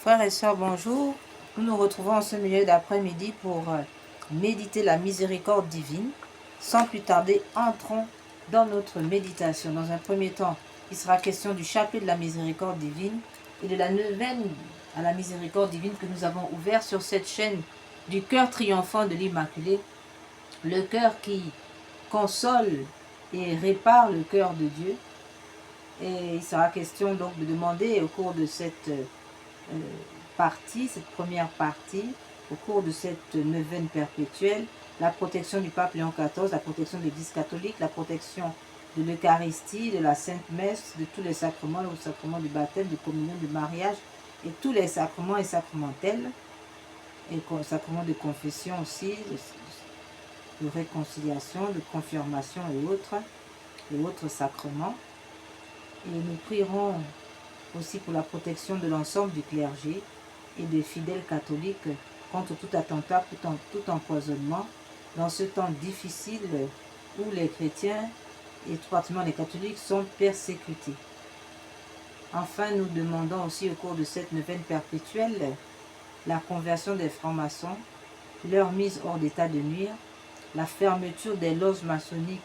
Frères et sœurs, bonjour. Nous nous retrouvons en ce milieu d'après-midi pour méditer la miséricorde divine. Sans plus tarder, entrons dans notre méditation. Dans un premier temps, il sera question du chapelet de la miséricorde divine et de la neuvaine à la miséricorde divine que nous avons ouvert sur cette chaîne du cœur triomphant de l'Immaculée, le cœur qui console et répare le cœur de Dieu. Et il sera question donc de demander au cours de cette cette première partie, au cours de cette neuvaine perpétuelle, la protection du pape Léon XIV, la protection de l'Église catholique, la protection de l'Eucharistie, de la Sainte Messe, de tous les sacrements, le sacrement du baptême, de communion, du mariage, et tous les sacrements et sacramentels, et sacrements de confession aussi, de réconciliation, de confirmation et autres sacrements. Et nous prierons aussi pour la protection de l'ensemble du clergé et des fidèles catholiques contre tout attentat, tout empoisonnement, dans ce temps difficile où les chrétiens, et tout particulièrement les catholiques, sont persécutés. Enfin, nous demandons aussi au cours de cette neuvaine perpétuelle la conversion des francs-maçons, leur mise hors d'état de nuire, la fermeture des loges maçonniques,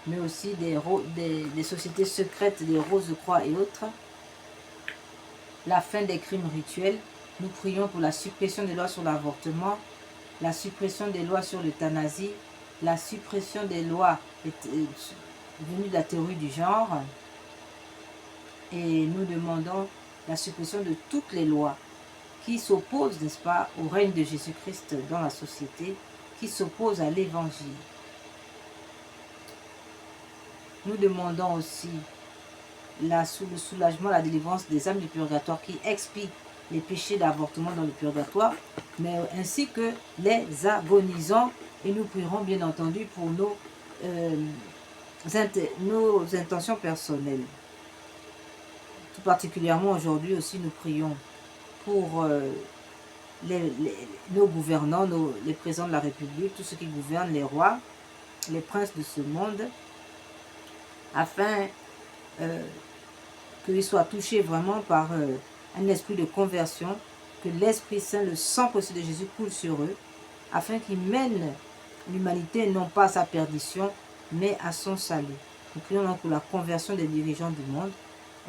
mais aussi des sociétés secrètes, des Rose-Croix et autres, la fin des crimes rituels. Nous prions pour la suppression des lois sur l'avortement, la suppression des lois sur l'euthanasie, la suppression des lois venues de la théorie du genre. Et nous demandons la suppression de toutes les lois qui s'opposent, n'est-ce pas, au règne de Jésus-Christ dans la société, qui s'opposent à l'évangile. Nous demandons aussi le soulagement, la délivrance des âmes du purgatoire qui expient les péchés d'avortement dans le purgatoire, mais ainsi que les agonisants. Et nous prierons bien entendu pour nos intentions personnelles. Tout particulièrement aujourd'hui aussi, nous prions pour nos gouvernants, les présidents de la République, tous ceux qui gouvernent, les rois, les princes de ce monde, afin qu'ils soient touchés vraiment par un esprit de conversion, que l'Esprit Saint, le sang précieux de Jésus coule sur eux, afin qu'ils mènent l'humanité non pas à sa perdition, mais à son salut. Nous prions donc pour la conversion des dirigeants du monde.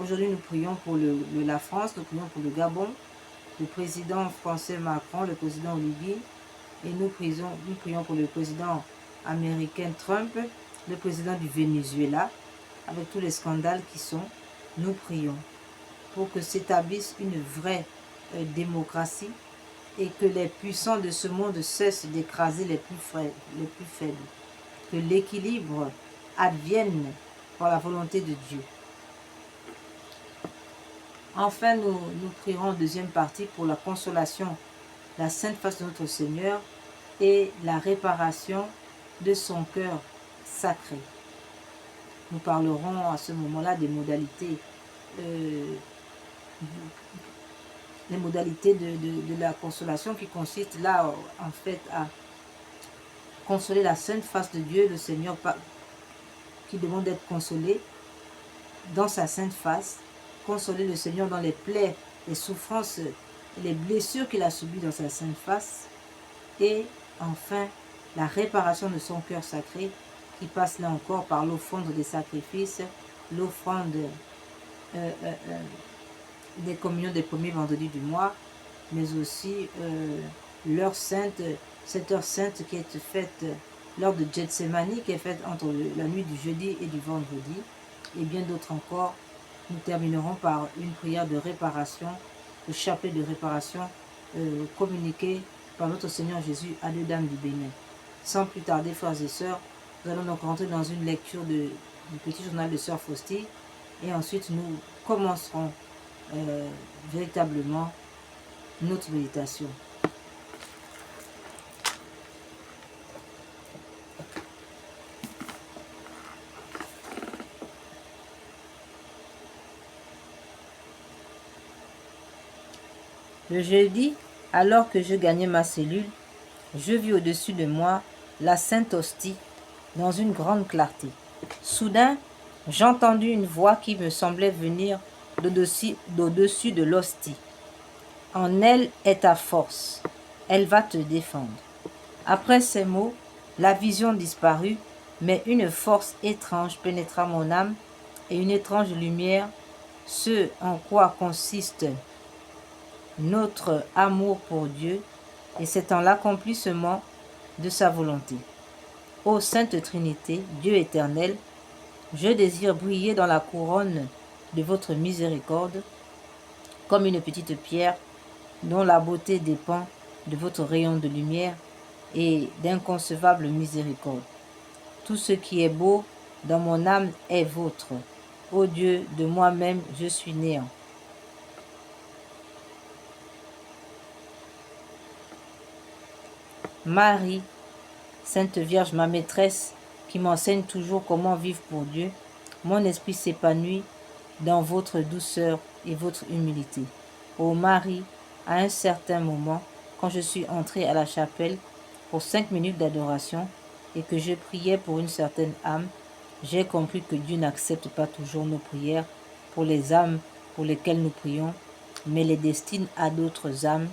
Aujourd'hui, nous prions pour la France, nous prions pour le Gabon, le président français Macron, le président Olivier, et nous prions pour le président américain Trump, le président du Venezuela, avec tous les scandales qui sont. Nous prions pour que s'établisse une vraie démocratie et que les puissants de ce monde cessent d'écraser les plus faibles. Que l'équilibre advienne par la volonté de Dieu. Enfin, nous prierons en deuxième partie pour la consolation, la sainte face de notre Seigneur et la réparation de son cœur sacré. Nous parlerons à ce moment-là des modalités, de la consolation qui consiste là en fait à consoler la sainte face de Dieu, le Seigneur qui demande d'être consolé dans sa sainte face, consoler le Seigneur dans les plaies, les souffrances, les blessures qu'il a subies dans sa sainte face, et enfin la réparation de son cœur sacré qui passe là encore par l'offrande des sacrifices, l'offrande des communions des premiers vendredis du mois, mais aussi cette heure sainte qui est faite lors de Gethsemane, qui est faite entre la nuit du jeudi et du vendredi, et bien d'autres encore. Nous terminerons par une prière de réparation, le chapelet de réparation communiqué par notre Seigneur Jésus à deux dames du Bénin. Sans plus tarder, frères et sœurs, nous allons donc rentrer dans une lecture du petit journal de Sœur Faustie, et ensuite nous commencerons véritablement notre méditation. Le jeudi, alors que je gagnais ma cellule, je vis au-dessus de moi la Sainte Hostie dans une grande clarté. Soudain, j'entendis une voix qui me semblait venir d'au-dessus de l'hostie. En elle est ta force. Elle va te défendre. Après ces mots, la vision disparut, mais une force étrange pénétra mon âme et une étrange lumière, ce en quoi consiste notre amour pour Dieu, et c'est en l'accomplissement de sa volonté. Ô Sainte Trinité, Dieu éternel, je désire briller dans la couronne de votre miséricorde, comme une petite pierre dont la beauté dépend de votre rayon de lumière et d'inconcevable miséricorde. Tout ce qui est beau dans mon âme est vôtre. Ô Dieu, de moi-même je suis néant. Marie, Sainte Vierge, ma maîtresse, qui m'enseigne toujours comment vivre pour Dieu, mon esprit s'épanouit dans votre douceur et votre humilité. Ô Marie, à un certain moment, quand je suis entrée à la chapelle pour 5 minutes d'adoration et que je priais pour une certaine âme, j'ai compris que Dieu n'accepte pas toujours nos prières pour les âmes pour lesquelles nous prions, mais les destine à d'autres âmes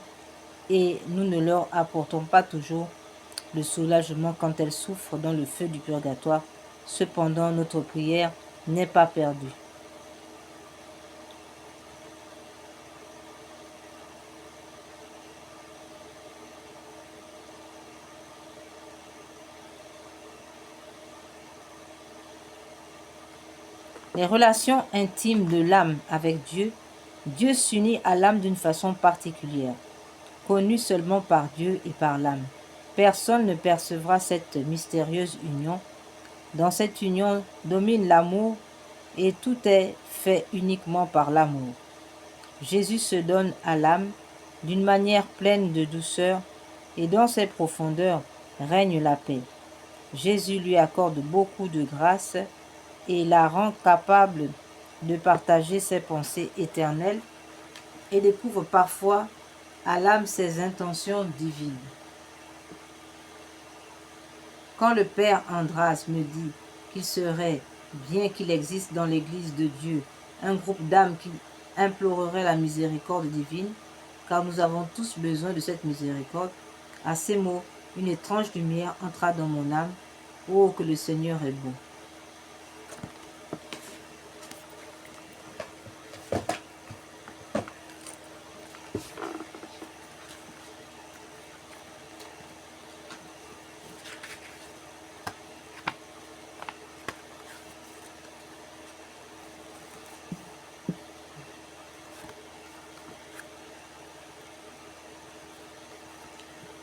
et nous ne leur apportons pas toujours le soulagement quand elles souffrent dans le feu du purgatoire. Cependant, notre prière n'est pas perdue. Les relations intimes de l'âme avec Dieu, Dieu s'unit à l'âme d'une façon particulière, connue seulement par Dieu et par l'âme. Personne ne percevra cette mystérieuse union. Dans cette union domine l'amour et tout est fait uniquement par l'amour. Jésus se donne à l'âme d'une manière pleine de douceur et dans ses profondeurs règne la paix. Jésus lui accorde beaucoup de grâce et la rend capable de partager ses pensées éternelles et découvre parfois à l'âme ses intentions divines. Quand le Père Andras me dit qu'il serait bien qu'il existe dans l'Église de Dieu un groupe d'âmes qui implorerait la miséricorde divine, car nous avons tous besoin de cette miséricorde, à ces mots, une étrange lumière entra dans mon âme. Oh, que le Seigneur est bon!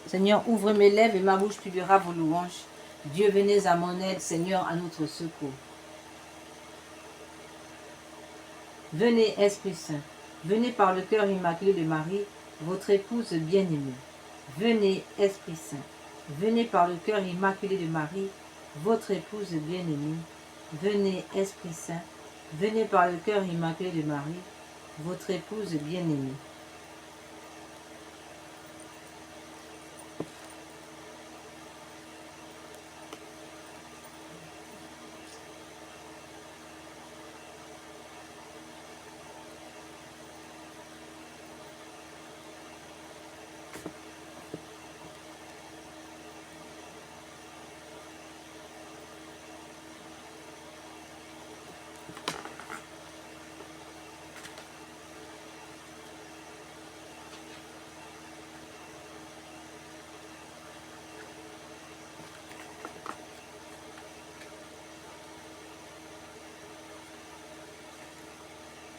Seigneur, ouvre mes lèvres et ma bouche publiera vos louanges. Dieu, venez à mon aide, Seigneur, à notre secours. Venez, Esprit Saint, venez par le cœur immaculé de Marie, votre épouse bien-aimée. Venez, Esprit Saint, venez par le cœur immaculé de Marie, votre épouse bien-aimée. Venez, Esprit Saint, venez par le cœur immaculé de Marie, votre épouse bien-aimée.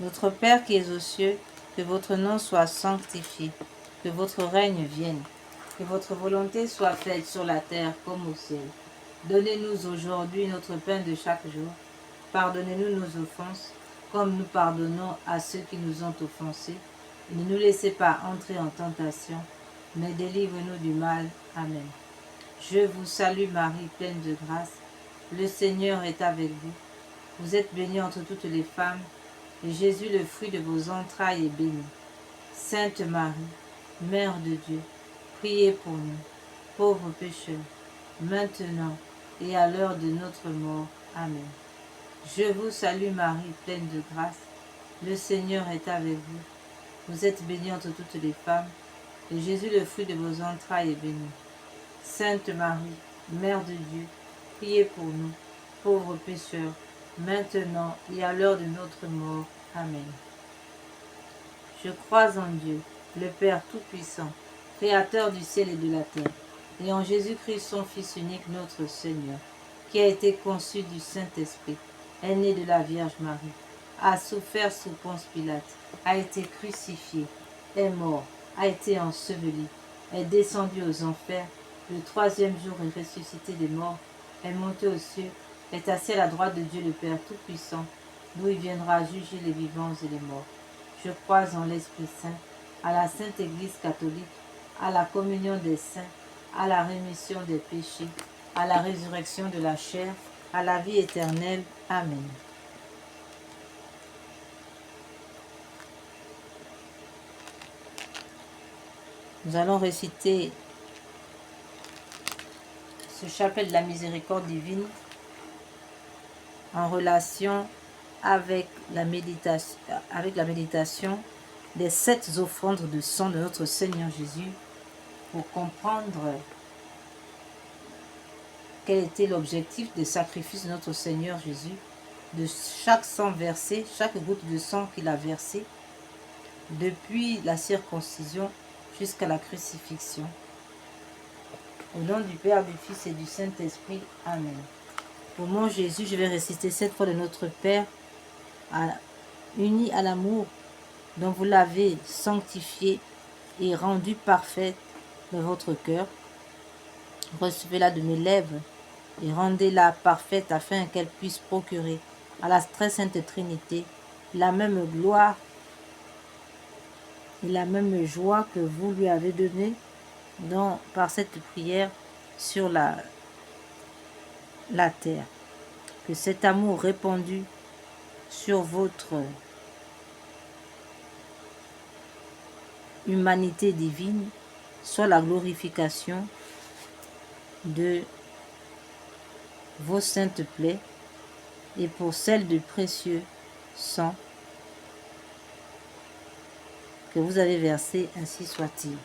Notre Père qui es aux cieux, que votre nom soit sanctifié, que votre règne vienne, que votre volonté soit faite sur la terre comme au ciel. Donnez-nous aujourd'hui notre pain de chaque jour. Pardonnez-nous nos offenses, comme nous pardonnons à ceux qui nous ont offensés. Et ne nous laissez pas entrer en tentation, mais délivre-nous du mal. Amen. Je vous salue Marie, pleine de grâce. Le Seigneur est avec vous. Vous êtes bénie entre toutes les femmes, et Jésus, le fruit de vos entrailles, est béni. Sainte Marie, Mère de Dieu, priez pour nous, pauvres pécheurs, maintenant et à l'heure de notre mort. Amen. Je vous salue Marie, pleine de grâce. Le Seigneur est avec vous. Vous êtes bénie entre toutes les femmes, et Jésus, le fruit de vos entrailles, est béni. Sainte Marie, Mère de Dieu, priez pour nous, pauvres pécheurs, maintenant et à l'heure de notre mort. Amen. Je crois en Dieu, le Père Tout-Puissant, Créateur du ciel et de la terre, et en Jésus-Christ, son Fils unique, notre Seigneur, qui a été conçu du Saint-Esprit, est né de la Vierge Marie, a souffert sous Ponce Pilate, a été crucifié, est mort, a été enseveli, est descendu aux enfers, le troisième jour est ressuscité des morts, est monté aux cieux, est assis à la droite de Dieu le Père Tout-Puissant, d'où il viendra juger les vivants et les morts. Je crois en l'Esprit Saint, à la Sainte Église catholique, à la communion des saints, à la rémission des péchés, à la résurrection de la chair, à la vie éternelle. Amen. Nous allons réciter ce chapelet de la miséricorde divine en relation avec la méditation des 7 offrandes de sang de notre Seigneur Jésus, pour comprendre quel était l'objectif des sacrifices de notre Seigneur Jésus, de chaque sang versé, chaque goutte de sang qu'il a versé, depuis la circoncision jusqu'à la crucifixion. Au nom du Père, du Fils et du Saint-Esprit. Amen. Pour mon Jésus, je vais réciter 7 fois de notre Père, uni à l'amour dont vous l'avez sanctifié et rendu parfait dans votre cœur. Recevez-la de mes lèvres et rendez-la parfaite afin qu'elle puisse procurer à la très sainte Trinité la même gloire et la même joie que vous lui avez donnée par cette prière sur la terre. Que cet amour répandu sur votre humanité divine soit la glorification de vos saintes plaies et pour celle de précieux sang que vous avez versé, ainsi soit-il.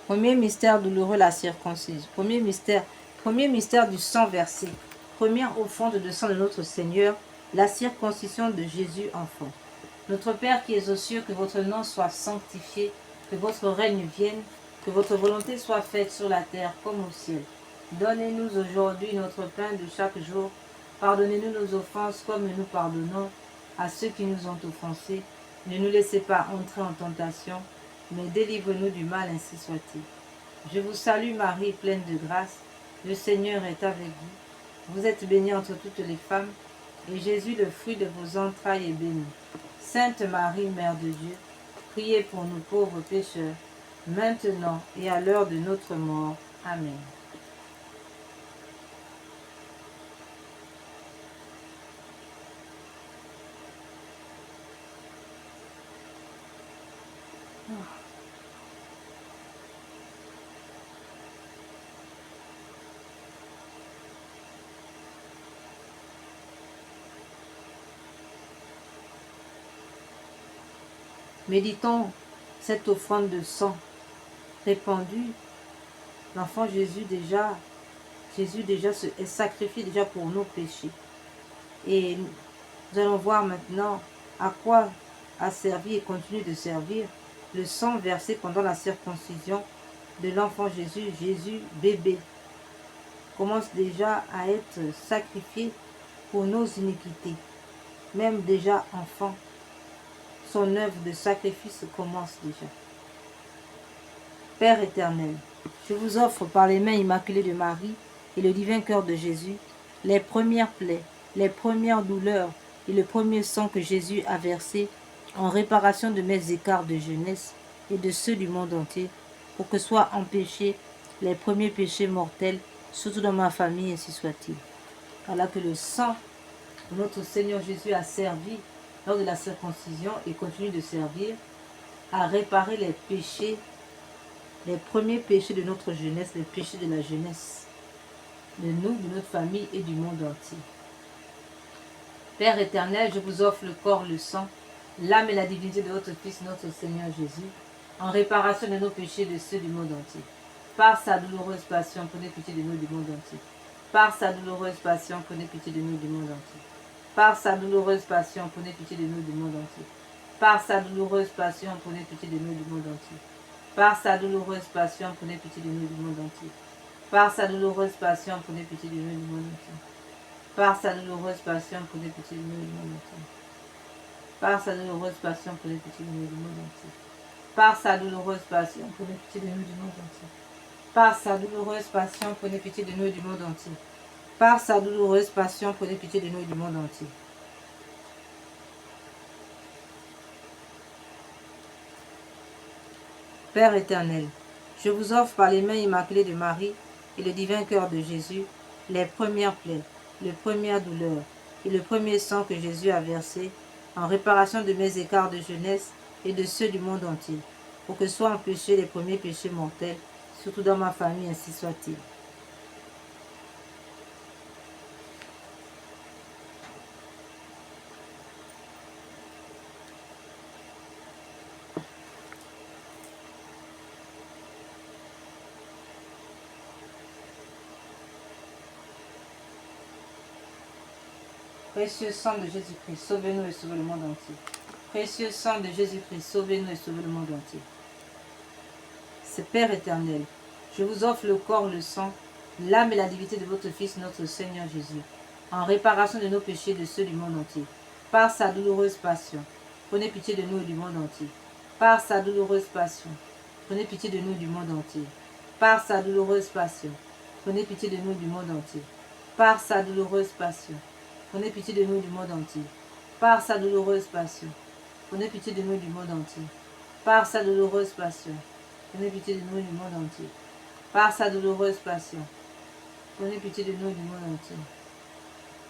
Premier mystère douloureux, la circoncision. Premier mystère du sang versé. Première offrande de sang de notre Seigneur, la circoncision de Jésus enfant. Notre Père qui es aux cieux, que votre nom soit sanctifié, que votre règne vienne, que votre volonté soit faite sur la terre comme au ciel. Donnez-nous aujourd'hui notre pain de chaque jour. Pardonnez-nous nos offenses comme nous pardonnons à ceux qui nous ont offensés. Ne nous laissez pas entrer en tentation, mais délivre-nous du mal, ainsi soit-il. Je vous salue Marie, pleine de grâce, le Seigneur est avec vous. Vous êtes bénie entre toutes les femmes, et Jésus, le fruit de vos entrailles, est béni. Sainte Marie, Mère de Dieu, priez pour nous pauvres pécheurs, maintenant et à l'heure de notre mort. Amen. Méditons cette offrande de sang répandue. L'enfant Jésus déjà est sacrifié déjà pour nos péchés. Et nous allons voir maintenant à quoi a servi et continue de servir le sang versé pendant la circoncision de l'enfant Jésus. Jésus bébé commence déjà à être sacrifié pour nos iniquités. Même déjà enfant, son œuvre de sacrifice commence déjà. Père éternel, je vous offre par les mains immaculées de Marie et le divin cœur de Jésus les premières plaies, les premières douleurs et le premier sang que Jésus a versé en réparation de mes écarts de jeunesse et de ceux du monde entier, pour que soient empêchés les premiers péchés mortels, surtout dans ma famille, ainsi soit-il. Voilà que le sang de notre Seigneur Jésus a servi lors de la circoncision et continue de servir à réparer les péchés, les premiers péchés de notre jeunesse, les péchés de la jeunesse, de nous, de notre famille et du monde entier. Père éternel, je vous offre le corps, le sang, l'âme et la divinité de votre Fils, notre Seigneur Jésus, en réparation de nos péchés et de ceux du monde entier. Par sa douloureuse passion, prenez pitié de nous du monde entier. Par sa douloureuse passion, prenez pitié de nous du monde entier. Par sa douloureuse passion, prenez pitié de nous du monde entier. Par sa douloureuse passion, prenez pitié de nous du monde entier. Par sa douloureuse passion, prenez pitié de nous du monde entier. Par sa douloureuse passion, prenez pitié de nous du monde entier. Par sa douloureuse passion, prenez pitié de nous du monde entier. Par sa douloureuse passion, prenez pitié de nous du monde entier. Par sa douloureuse passion, prenez pitié de nous du monde entier. Par sa douloureuse passion, prenez pitié de nous du monde entier. Par sa douloureuse passion, prenez pitié de nous du monde entier. Père éternel, je vous offre par les mains immaculées de Marie et le divin cœur de Jésus les premières plaies, les premières douleurs et le premier sang que Jésus a versé en réparation de mes écarts de jeunesse et de ceux du monde entier, pour que soient empêchés les premiers péchés mortels, surtout dans ma famille, ainsi soit-il. Précieux sang de Jésus-Christ, sauvez-nous et sauvez le monde entier. Précieux sang de Jésus-Christ, sauvez-nous et sauvez le monde entier. C'est Père éternel, je vous offre le corps, le sang, l'âme et la divinité de votre Fils, notre Seigneur Jésus, en réparation de nos péchés et de ceux du monde entier, par sa douloureuse passion. Prenez pitié de nous et du monde entier. Par sa douloureuse passion, prenez pitié de nous et du monde entier. Par sa douloureuse passion, prenez pitié de nous et du monde entier. Par sa douloureuse passion, prenez pitié de nous et du monde entier. Par sa douloureuse passion, prenez pitié de nous et du monde entier. Par sa douloureuse passion, prenez pitié de nous et du monde entier. Par sa douloureuse passion, prenez pitié de nous et du monde entier.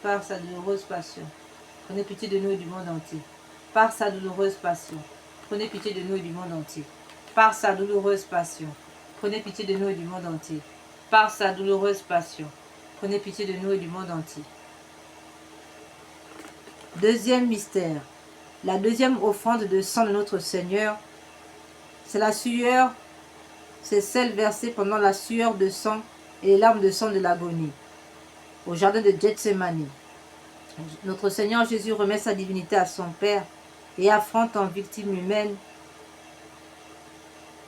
Par sa douloureuse passion, prenez pitié de nous et du monde entier. Par sa douloureuse passion, prenez pitié de nous et du monde entier. Par sa douloureuse passion, prenez pitié de nous et du monde entier. Par sa douloureuse passion, prenez pitié de nous et du monde entier. Deuxième mystère, la deuxième offrande de sang de notre Seigneur, c'est la sueur, c'est celle versée pendant la sueur de sang et les larmes de sang de l'agonie, au jardin de Gethsémani. Notre Seigneur Jésus remet sa divinité à son Père et affronte en victime humaine,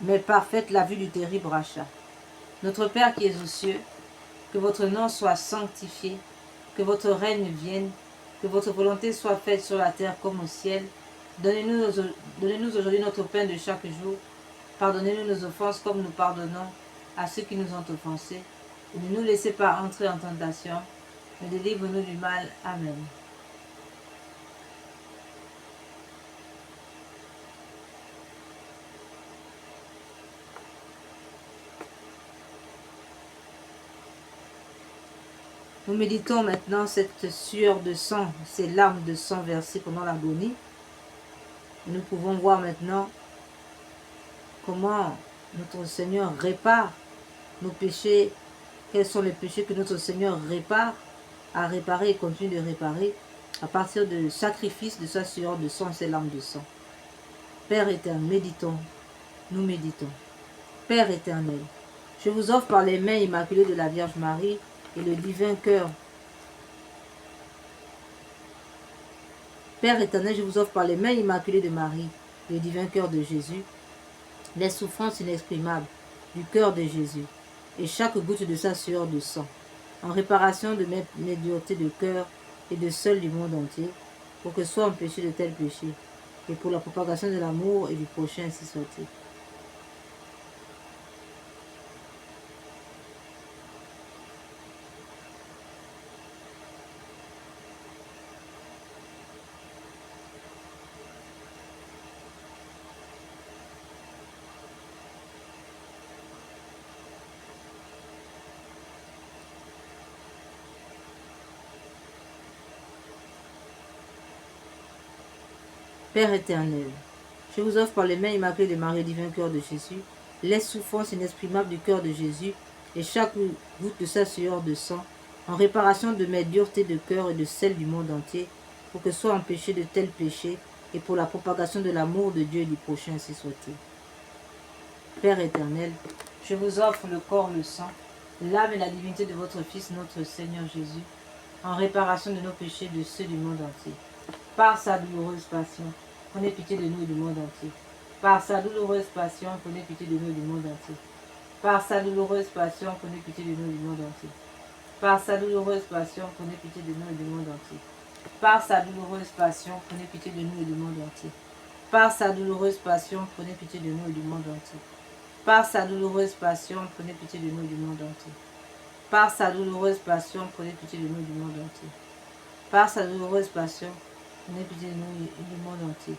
mais parfaite, la vue du terrible rachat. Notre Père qui es aux cieux, que votre nom soit sanctifié, que votre règne vienne, que votre volonté soit faite sur la terre comme au ciel. Donnez-nous aujourd'hui notre pain de chaque jour. Pardonnez-nous nos offenses comme nous pardonnons à ceux qui nous ont offensés. Et ne nous laissez pas entrer en tentation, mais délivre-nous du mal. Amen. Nous méditons maintenant cette sueur de sang, ces larmes de sang versées pendant l'agonie. Nous pouvons voir maintenant comment notre Seigneur répare nos péchés, quels sont les péchés que notre Seigneur répare, a réparé et continue de réparer à partir du sacrifice de sa sueur de sang et ses larmes de sang. Père éternel, méditons, nous méditons. Père éternel, je vous offre par les mains immaculées de la Vierge Marie et le divin cœur. Père éternel, je vous offre par les mains immaculées de Marie et le divin cœur de Jésus, les souffrances inexprimables du cœur de Jésus et chaque goutte de sa sueur de sang, en réparation de mes médiocrités de cœur et de celles du monde entier, pour que soient empêchés de tels péchés, et pour la propagation de l'amour et du prochain, ainsi soit-il. Père éternel, je vous offre par les mains immaculées de Marie, divin cœur de Jésus, les souffrances inexprimables du cœur de Jésus et chaque goutte de sa sueur de sang, en réparation de mes duretés de cœur et de celles du monde entier, pour que soient empêchés de tels péchés et pour la propagation de l'amour de Dieu et du prochain, ainsi soit-il. Père éternel, je vous offre le corps, le sang, l'âme et la divinité de votre Fils, notre Seigneur Jésus, en réparation de nos péchés et de ceux du monde entier. Par sa douloureuse passion, prenez pitié de nous et du monde entier. Par sa douloureuse passion, prenez pitié de nous et du monde entier. Par sa douloureuse passion, prenez pitié de nous et du monde entier. Par sa douloureuse passion, prenez pitié de nous et du monde entier. Par sa douloureuse passion, prenez pitié de nous et du monde entier. Par sa douloureuse passion, prenez pitié de nous et du monde entier. Par sa douloureuse passion, prenez pitié de nous et du monde entier. Par sa douloureuse passion, prenez pitié de nous et du monde entier. Par sa douloureuse passion, prenez pitié de nous et du monde entier.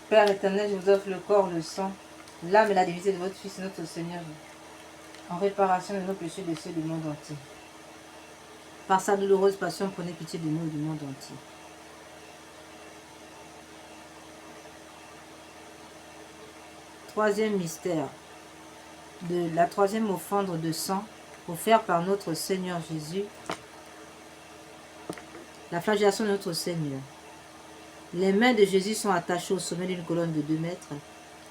Père éternel, je vous offre le corps, le sang, l'âme et la divinité de votre Fils, notre Seigneur, en réparation de nos péchés et de ceux du monde entier. Par sa douloureuse passion, prenez pitié de nous et du monde entier. Troisième mystère, de la troisième offrande de sang, offerte par notre Seigneur Jésus, la flagellation de notre Seigneur. Les mains de Jésus sont attachées au sommet d'une colonne de 2 mètres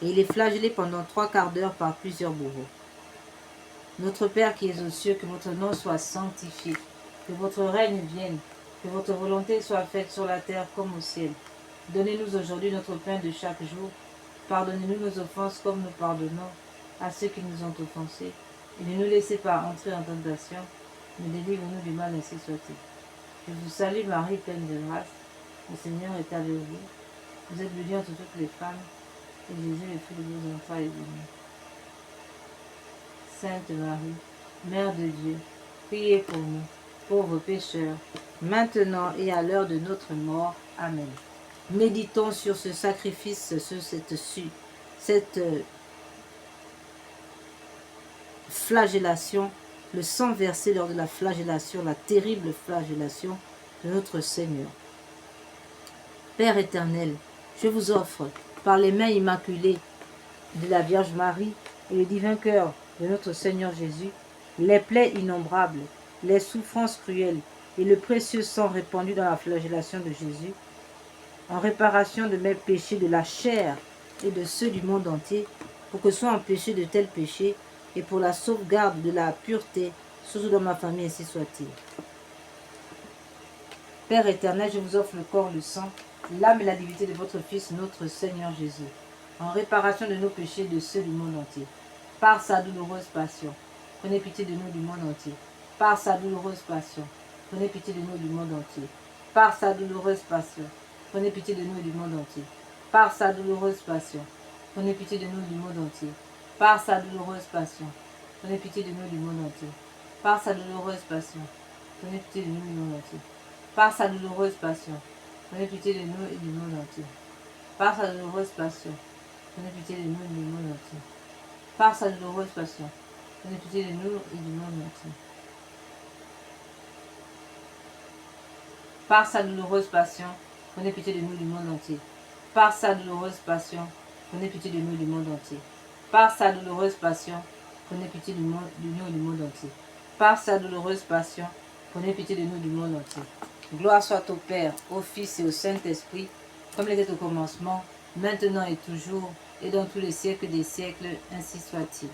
et il est flagellé pendant 3/4 d'heure par plusieurs bourreaux. Notre Père qui es aux cieux, que votre nom soit sanctifié, que votre règne vienne, que votre volonté soit faite sur la terre comme au ciel. Donnez-nous aujourd'hui notre pain de chaque jour. Pardonnez-nous nos offenses comme nous pardonnons à ceux qui nous ont offensés. Et ne nous laissez pas entrer en tentation, mais délivre-nous du mal, ainsi soit-il. Je vous salue Marie, pleine de grâce. Le Seigneur est avec vous. Vous êtes bénie entre toutes les femmes, et Jésus, le fruit de vos entrailles, est béni. Sainte Marie, Mère de Dieu, priez pour nous, pauvres pécheurs, maintenant et à l'heure de notre mort. Amen. Méditons sur ce sacrifice, sur cette flagellation, le sang versé lors de la flagellation, la terrible flagellation de notre Seigneur. Père éternel, je vous offre, par les mains immaculées de la Vierge Marie et le divin cœur de notre Seigneur Jésus, les plaies innombrables, les souffrances cruelles et le précieux sang répandu dans la flagellation de Jésus, en réparation de mes péchés de la chair et de ceux du monde entier, pour que soient empêchés de tels péchés et pour la sauvegarde de la pureté, surtout dans ma famille, ainsi soit-il. Père éternel, je vous offre le corps, le sang, l'âme et la divinité de votre Fils, notre Seigneur Jésus, en réparation de nos péchés et de ceux du monde entier. Par sa douloureuse passion, prenez pitié de nous du monde entier. Par sa douloureuse passion, prenez pitié de nous du monde entier. Par sa douloureuse passion, prenez pitié de nous du monde entier. Par sa douloureuse passion, prenez pitié de nous du monde entier. Par sa douloureuse passion, prenez pitié de nous du monde entier. Par sa douloureuse passion, prenez pitié de nous du monde entier. Par sa douloureuse passion, prenez pitié de nous et du monde entier. Par sa douloureuse passion, prenez pitié de nous et du monde entier. Par sa douloureuse passion, prenez pitié de nous et du monde entier. Par sa douloureuse passion, prenez pitié de nous du monde entier. Par sa douloureuse passion, prenez pitié de nous du monde entier. Par sa douloureuse passion, prenez pitié de nous et du monde entier. Par sa douloureuse passion, prenez pitié de nous du monde entier. Gloire soit au Père, au Fils et au Saint-Esprit, comme il était au commencement, maintenant et toujours, et dans tous les siècles des siècles, ainsi soit-il.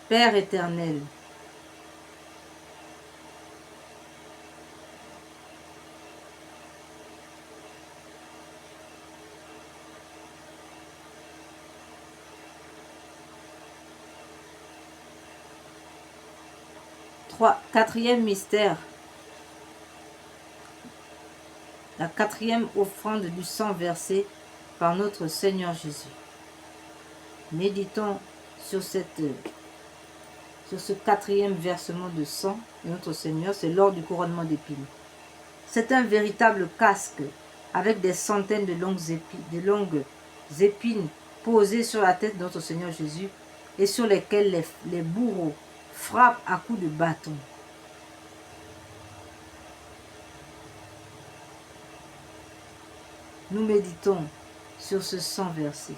Père éternel, quatrième mystère, la quatrième offrande du sang versé par notre Seigneur Jésus. Méditons sur ce 4e versement de sang de notre Seigneur, c'est lors du couronnement d'épines. C'est un véritable casque avec des centaines de longues épines posées sur la tête de notre Seigneur Jésus et sur lesquelles les bourreaux frappent à coups de bâton. Nous méditons sur ce sang versé.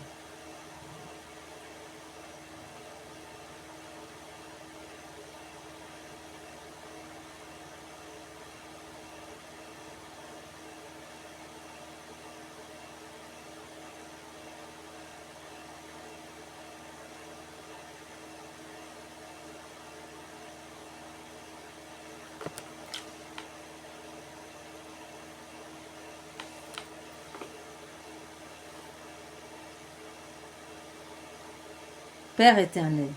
Père éternel,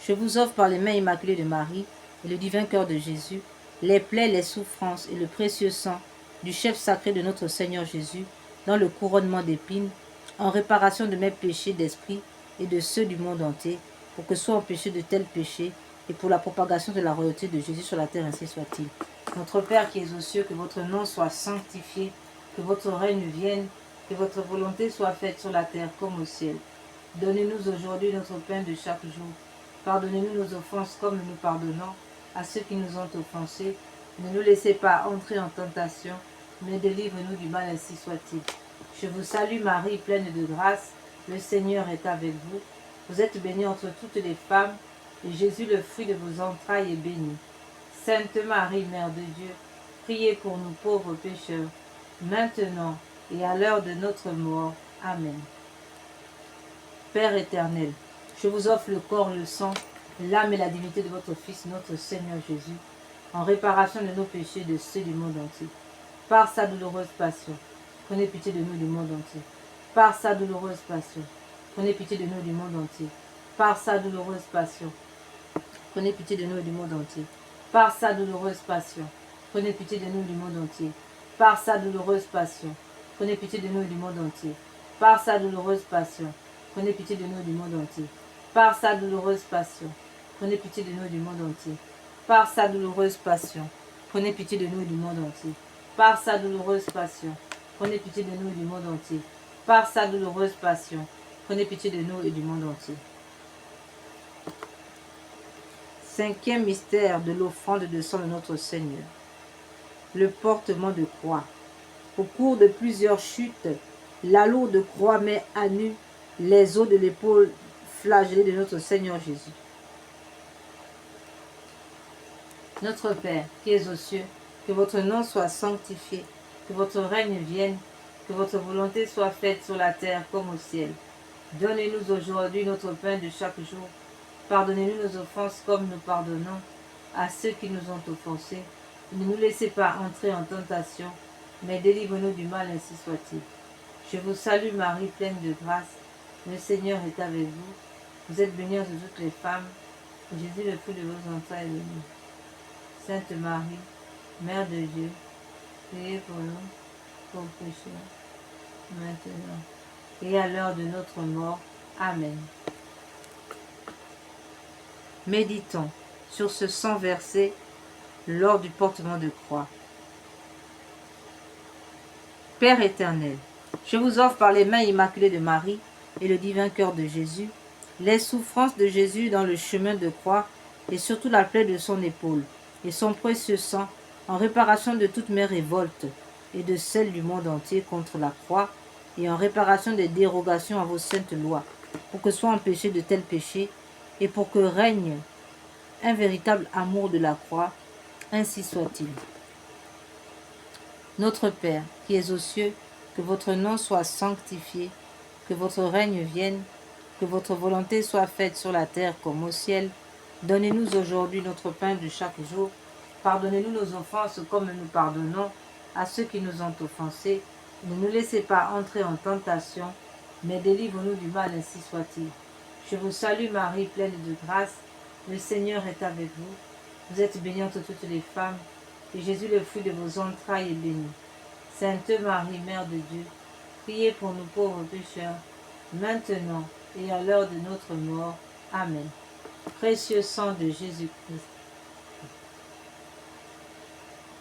je vous offre par les mains immaculées de Marie et le divin cœur de Jésus, les plaies, les souffrances et le précieux sang du chef sacré de notre Seigneur Jésus dans le couronnement d'épines, en réparation de mes péchés d'esprit et de ceux du monde entier, pour que soient empêchés de tels péchés et pour la propagation de la royauté de Jésus sur la terre, ainsi soit-il. Notre Père qui es aux cieux, que votre nom soit sanctifié, que votre règne vienne, que votre volonté soit faite sur la terre comme au ciel. Donnez-nous aujourd'hui notre pain de chaque jour. Pardonnez-nous nos offenses comme nous pardonnons à ceux qui nous ont offensés. Ne nous laissez pas entrer en tentation, mais délivre-nous du mal, ainsi soit-il. Je vous salue Marie, pleine de grâce. Le Seigneur est avec vous. Vous êtes bénie entre toutes les femmes, et Jésus, le fruit de vos entrailles, est béni. Sainte Marie, Mère de Dieu, priez pour nous pauvres pécheurs, maintenant et à l'heure de notre mort. Amen. Père éternel, je vous offre le corps, le sang, l'âme et la divinité de votre Fils, notre Seigneur Jésus, en réparation de nos péchés et de ceux du monde entier. Par sa douloureuse passion, prenez pitié de nous du monde entier. Par sa douloureuse passion, prenez pitié de nous du monde entier. Par sa douloureuse passion, prenez pitié de nous du monde entier. Par sa douloureuse passion, prenez pitié de nous du monde entier. Par sa douloureuse passion, prenez pitié de nous du monde entier. Par sa douloureuse passion, prenez pitié de nous du monde entier. Par sa douloureuse passion, prenez pitié de nous du monde entier. Par sa douloureuse passion, prenez pitié de nous du monde entier. Par sa douloureuse passion, prenez pitié de nous du monde entier. Par sa douloureuse passion, prenez pitié de nous et du monde entier. 5e mystère de l'offrande de sang de notre Seigneur. Le portement de croix. Au cours de plusieurs chutes, la lourde croix met à nu les os de l'épaule flagellée de notre Seigneur Jésus. Notre Père, qui es aux cieux, que votre nom soit sanctifié, que votre règne vienne, que votre volonté soit faite sur la terre comme au ciel. Donnez-nous aujourd'hui notre pain de chaque jour. Pardonnez-nous nos offenses comme nous pardonnons à ceux qui nous ont offensés. Ne nous laissez pas entrer en tentation, mais délivre-nous du mal, ainsi soit-il. Je vous salue Marie, pleine de grâce. Le Seigneur est avec vous. Vous êtes bénie entre toutes les femmes. Jésus, le fruit de vos entrailles, est béni. Sainte Marie, Mère de Dieu, priez pour nous, pauvres pécheurs, maintenant et à l'heure de notre mort. Amen. Méditons sur ce sang versé lors du portement de croix. Père éternel, je vous offre par les mains immaculées de Marie et le divin cœur de Jésus, les souffrances de Jésus dans le chemin de croix et surtout la plaie de son épaule et son précieux sang en réparation de toutes mes révoltes et de celles du monde entier contre la croix et en réparation des dérogations à vos saintes lois, pour que soient empêchés de tels péchés et pour que règne un véritable amour de la croix, ainsi soit-il. Notre Père, qui es aux cieux, que votre nom soit sanctifié, que votre règne vienne, que votre volonté soit faite sur la terre comme au ciel. Donnez-nous aujourd'hui notre pain de chaque jour. Pardonnez-nous nos offenses comme nous pardonnons à ceux qui nous ont offensés. Ne nous laissez pas entrer en tentation, mais délivre-nous du mal, ainsi soit-il. Je vous salue Marie, pleine de grâce. Le Seigneur est avec vous. Vous êtes bénie entre toutes les femmes, et Jésus, le fruit de vos entrailles, est béni. Sainte Marie, Mère de Dieu, priez pour nous pauvres pécheurs, maintenant et à l'heure de notre mort. Amen. Précieux sang de Jésus-Christ.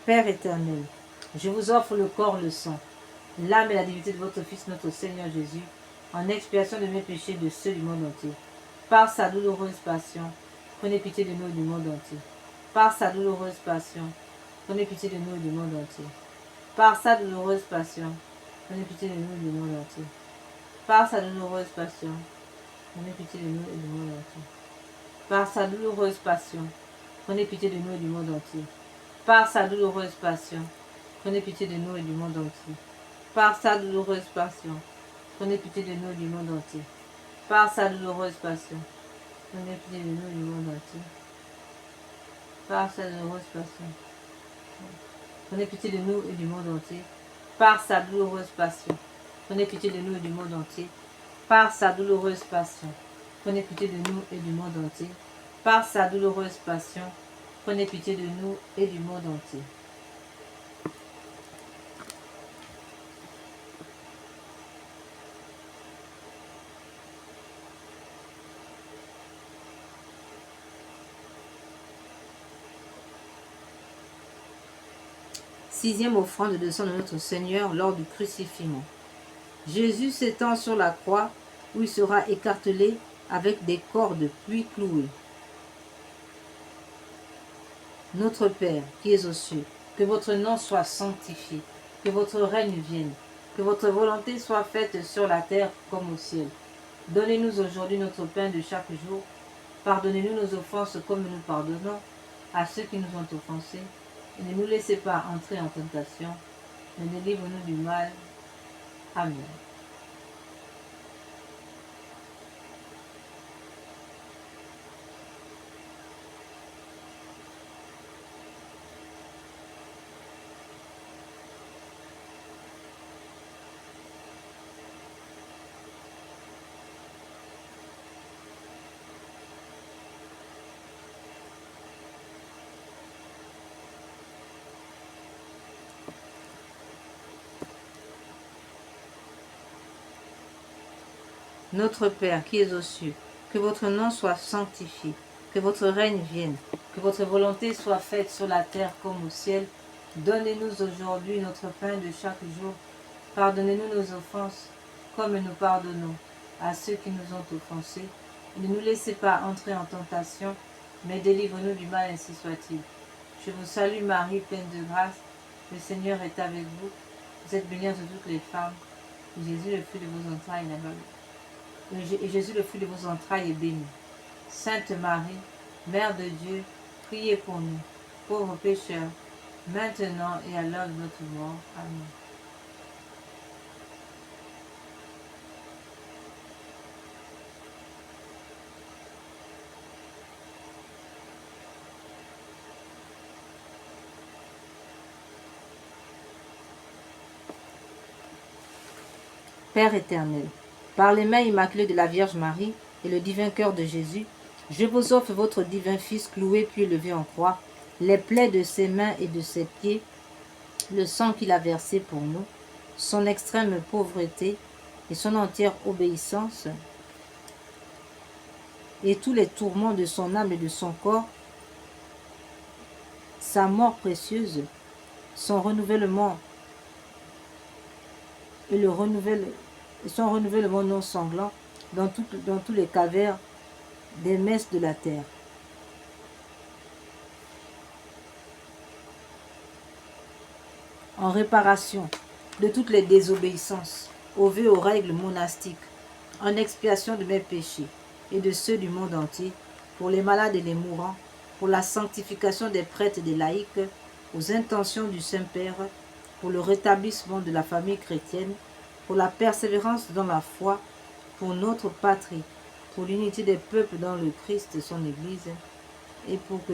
Père éternel, je vous offre le corps, le sang, l'âme et la divinité de votre Fils, notre Seigneur Jésus, en expiation de mes péchés et de ceux du monde entier. Par sa douloureuse passion, prenez pitié de nous et du monde entier. Par sa douloureuse passion, prenez pitié de nous et du monde entier. Par sa douloureuse passion, prenez pitié de nous et du monde entier. Par sa douloureuse passion, prenez pitié de nous et du monde entier. Par sa douloureuse passion, prenez pitié de nous et du monde entier. Par sa douloureuse passion, prenez pitié de nous et du monde entier. Par sa douloureuse passion, prenez pitié de nous et du monde entier. Par sa douloureuse passion, prenez pitié de nous et du monde entier. Par sa douloureuse passion, prenez pitié de nous et du monde entier. Par sa douloureuse passion, prenez pitié de nous et du monde entier. Par sa douloureuse passion, prenez pitié de nous et du monde entier. Par sa douloureuse passion, prenez pitié de nous et du monde entier. Sixième offrande de sang de notre Seigneur lors du crucifixion. Jésus s'étend sur la croix où il sera écartelé avec des cordes puis cloué. Notre Père qui es aux cieux, que votre nom soit sanctifié, que votre règne vienne, que votre volonté soit faite sur la terre comme au ciel. Donnez-nous aujourd'hui notre pain de chaque jour. Pardonnez-nous nos offenses comme nous pardonnons à ceux qui nous ont offensés. Et ne nous laissez pas entrer en tentation, mais délivre-nous du mal. Amen. Notre Père qui es aux cieux, que votre nom soit sanctifié, que votre règne vienne, que votre volonté soit faite sur la terre comme au ciel. Donnez-nous aujourd'hui notre pain de chaque jour. Pardonnez-nous nos offenses, comme nous pardonnons à ceux qui nous ont offensés. Ne nous laissez pas entrer en tentation, mais délivre-nous du mal, ainsi soit-il. Je vous salue Marie, pleine de grâce, le Seigneur est avec vous. Vous êtes bénie entre toutes les femmes, et Jésus, le fruit de vos entrailles, est béni. Et Jésus, le fruit de vos entrailles, est béni. Sainte Marie, Mère de Dieu, priez pour nous, pauvres pécheurs, maintenant et à l'heure de notre mort. Amen. Père éternel, par les mains immaculées de la Vierge Marie et le divin cœur de Jésus, je vous offre votre divin Fils cloué puis élevé en croix, les plaies de ses mains et de ses pieds, le sang qu'il a versé pour nous, son extrême pauvreté et son entière obéissance, et tous les tourments de son âme et de son corps, sa mort précieuse, son renouvellement et son renouvellement non sanglant dans tous les cavernes des messes de la terre. En réparation de toutes les désobéissances, aux vœux, aux règles monastiques, en expiation de mes péchés et de ceux du monde entier, pour les malades et les mourants, pour la sanctification des prêtres et des laïcs, aux intentions du Saint-Père, pour le rétablissement de la famille chrétienne, pour la persévérance dans la foi, pour notre patrie, pour l'unité des peuples dans le Christ et son Église, et pour que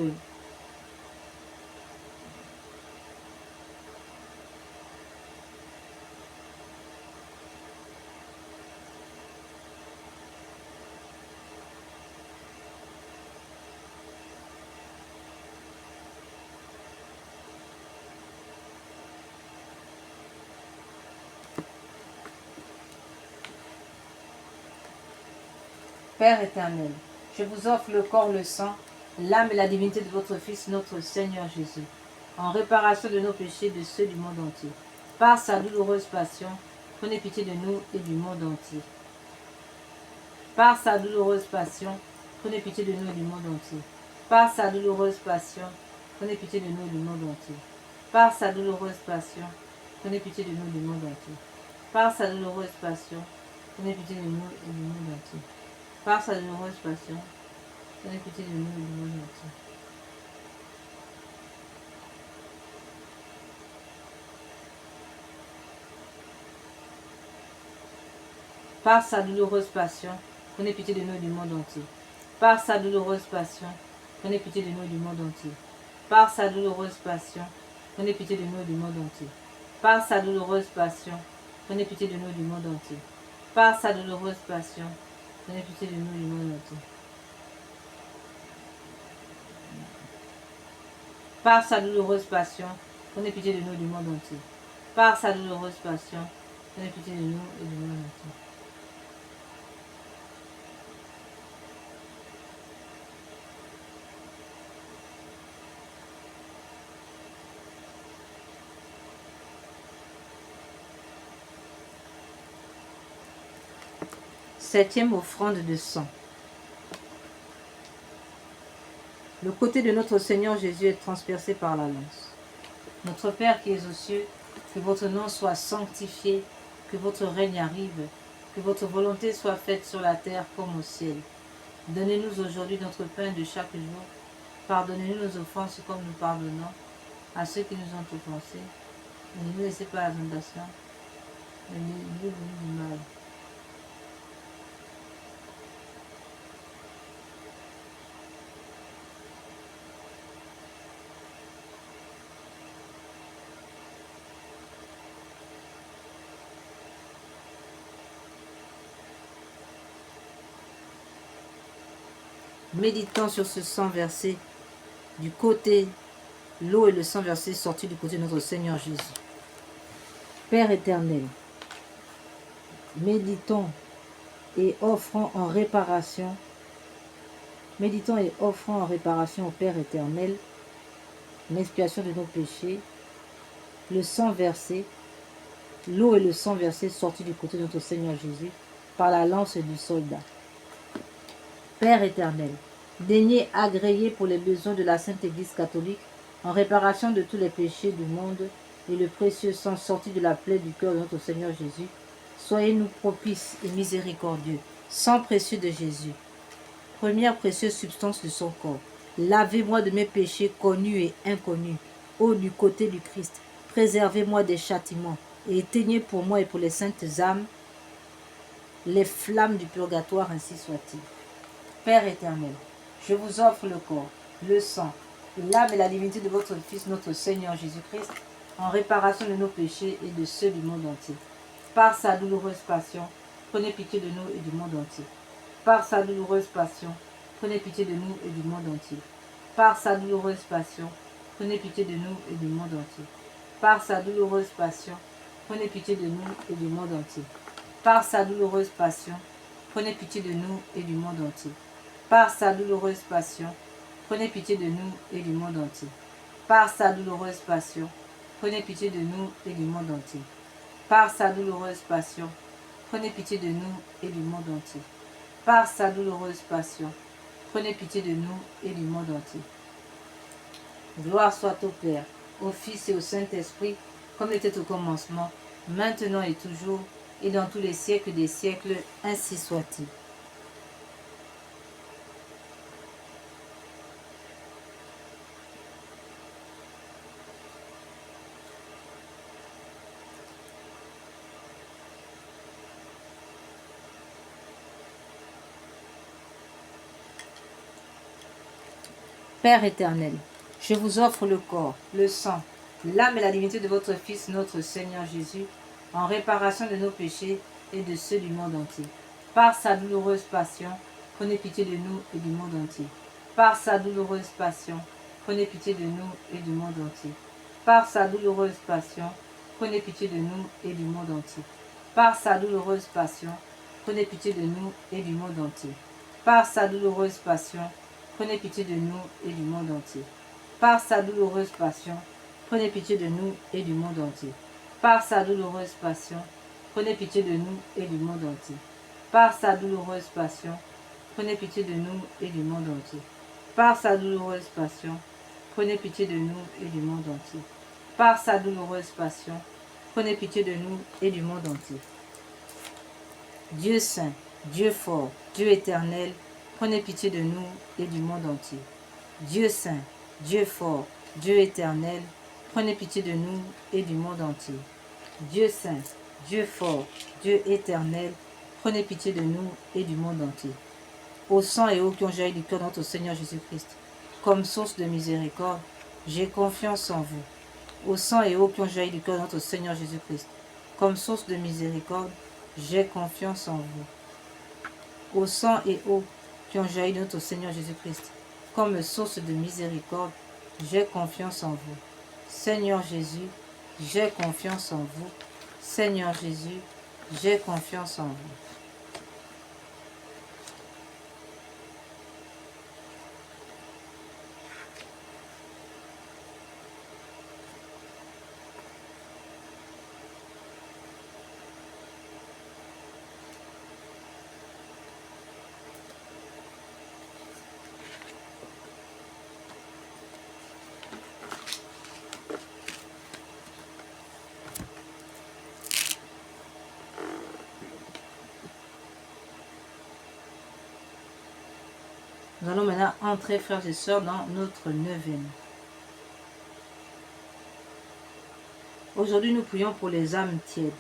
Père éternel, je vous offre le corps, le sang, l'âme et la divinité de votre Fils, notre Seigneur Jésus, en réparation de nos péchés et de ceux du monde entier. Par sa douloureuse passion, prenez pitié de nous et du monde entier. Par sa douloureuse passion, prenez pitié de nous et du monde entier. Par sa douloureuse passion, prenez pitié de nous et du monde entier. Par sa douloureuse passion, prenez pitié de nous et du monde entier. Par sa douloureuse passion, prenez pitié de nous et du monde entier. Par sa douloureuse passion, prenez pitié de nous et du monde entier. Par sa douloureuse passion, prenez pitié de nous et du monde entier. Par sa douloureuse passion, prenez pitié de nous et du monde entier. Par sa douloureuse passion, prenez pitié de nous et du monde entier. Par sa douloureuse passion, prenez pitié de nous et du monde entier. Par sa douloureuse passion, prenez pitié de nous et du monde entier. Par sa douloureuse passion, prenez pitié de nous et du monde entier. Par sa douloureuse passion, prenez pitié de nous et du monde entier. Septième offrande de sang. Le côté de notre Seigneur Jésus est transpercé par la lance. Notre Père qui es aux cieux, que votre nom soit sanctifié, que votre règne arrive, que votre volonté soit faite sur la terre comme au ciel. Donnez-nous aujourd'hui notre pain de chaque jour. Pardonnez-nous nos offenses comme nous pardonnons à ceux qui nous ont offensés. Ne nous laissez pas à la tentation, mais nous du mal. Méditons sur ce sang versé du côté, l'eau et le sang versé sortis du côté de notre Seigneur Jésus. Père éternel, méditons et offrons en réparation, au Père éternel l'expiation de nos péchés, le sang versé, l'eau et le sang versé sortis du côté de notre Seigneur Jésus par la lance du soldat. Père éternel, daignez agréer pour les besoins de la Sainte Église catholique en réparation de tous les péchés du monde et le précieux sang sorti de la plaie du cœur de notre Seigneur Jésus. Soyez-nous propices et miséricordieux. Sang précieux de Jésus, première précieuse substance de son corps, lavez-moi de mes péchés connus et inconnus. Ô du côté du Christ, préservez-moi des châtiments et éteignez pour moi et pour les saintes âmes les flammes du purgatoire, ainsi soit-il. Père éternel, je vous offre le corps, le sang, l'âme et la divinité de votre Fils, notre Seigneur Jésus-Christ, en réparation de nos péchés et de ceux du monde entier. Par sa douloureuse passion, prenez pitié de nous et du monde entier. Par sa douloureuse passion, prenez pitié de nous et du monde entier. Par sa douloureuse passion, prenez pitié de nous et du monde entier. Par sa douloureuse passion, prenez pitié de nous et du monde entier. Par sa douloureuse passion, prenez pitié de nous et du monde entier. Par sa douloureuse passion, prenez pitié de nous et du monde entier. Par sa douloureuse passion, prenez pitié de nous et du monde entier. Par sa douloureuse passion, prenez pitié de nous et du monde entier. Par sa douloureuse passion, prenez pitié de nous et du monde entier. Gloire soit au Père, au Fils et au Saint-Esprit, comme était au commencement, maintenant et toujours, et dans tous les siècles des siècles, ainsi soit-il. Père éternel, je vous offre le corps, le sang, l'âme et la divinité de votre Fils, notre Seigneur Jésus, en réparation de nos péchés et de ceux du monde entier. Par sa douloureuse passion, prenez pitié de nous et du monde entier. Par sa douloureuse passion, prenez pitié de nous et du monde entier. Par sa douloureuse passion, prenez pitié de nous et du monde entier. Par sa douloureuse passion, prenez pitié de nous et du monde entier. Par sa douloureuse passion, prenez pitié de nous et du monde entier. Par sa douloureuse passion, prenez pitié de nous et du monde entier. Par sa douloureuse passion, prenez pitié de nous et du monde entier. Par sa douloureuse passion, prenez pitié de nous et du monde entier. Par sa douloureuse passion, prenez pitié de nous et du monde entier. Par sa douloureuse passion, prenez pitié de nous et du monde entier. Dieu saint, Dieu fort, Dieu éternel, prenez pitié de nous et du monde entier. Dieu saint, Dieu fort, Dieu éternel, prenez pitié de nous et du monde entier. Dieu saint, Dieu fort, Dieu éternel, prenez pitié de nous et du monde entier. Ô sang et eau qui ont jailli du cœur de notre Seigneur Jésus-Christ, comme source de miséricorde, j'ai confiance en vous. Ô sang et eau qui ont jailli du cœur de notre Seigneur Jésus-Christ, comme source de miséricorde, j'ai confiance en vous. Ô sang et eau qui ont jailli de notre Seigneur Jésus-Christ, comme source de miséricorde, j'ai confiance en vous. Seigneur Jésus, j'ai confiance en vous. Seigneur Jésus, j'ai confiance en vous. Nous allons maintenant entrer, frères et sœurs, dans notre neuvaine. Aujourd'hui, nous prions pour les âmes tièdes.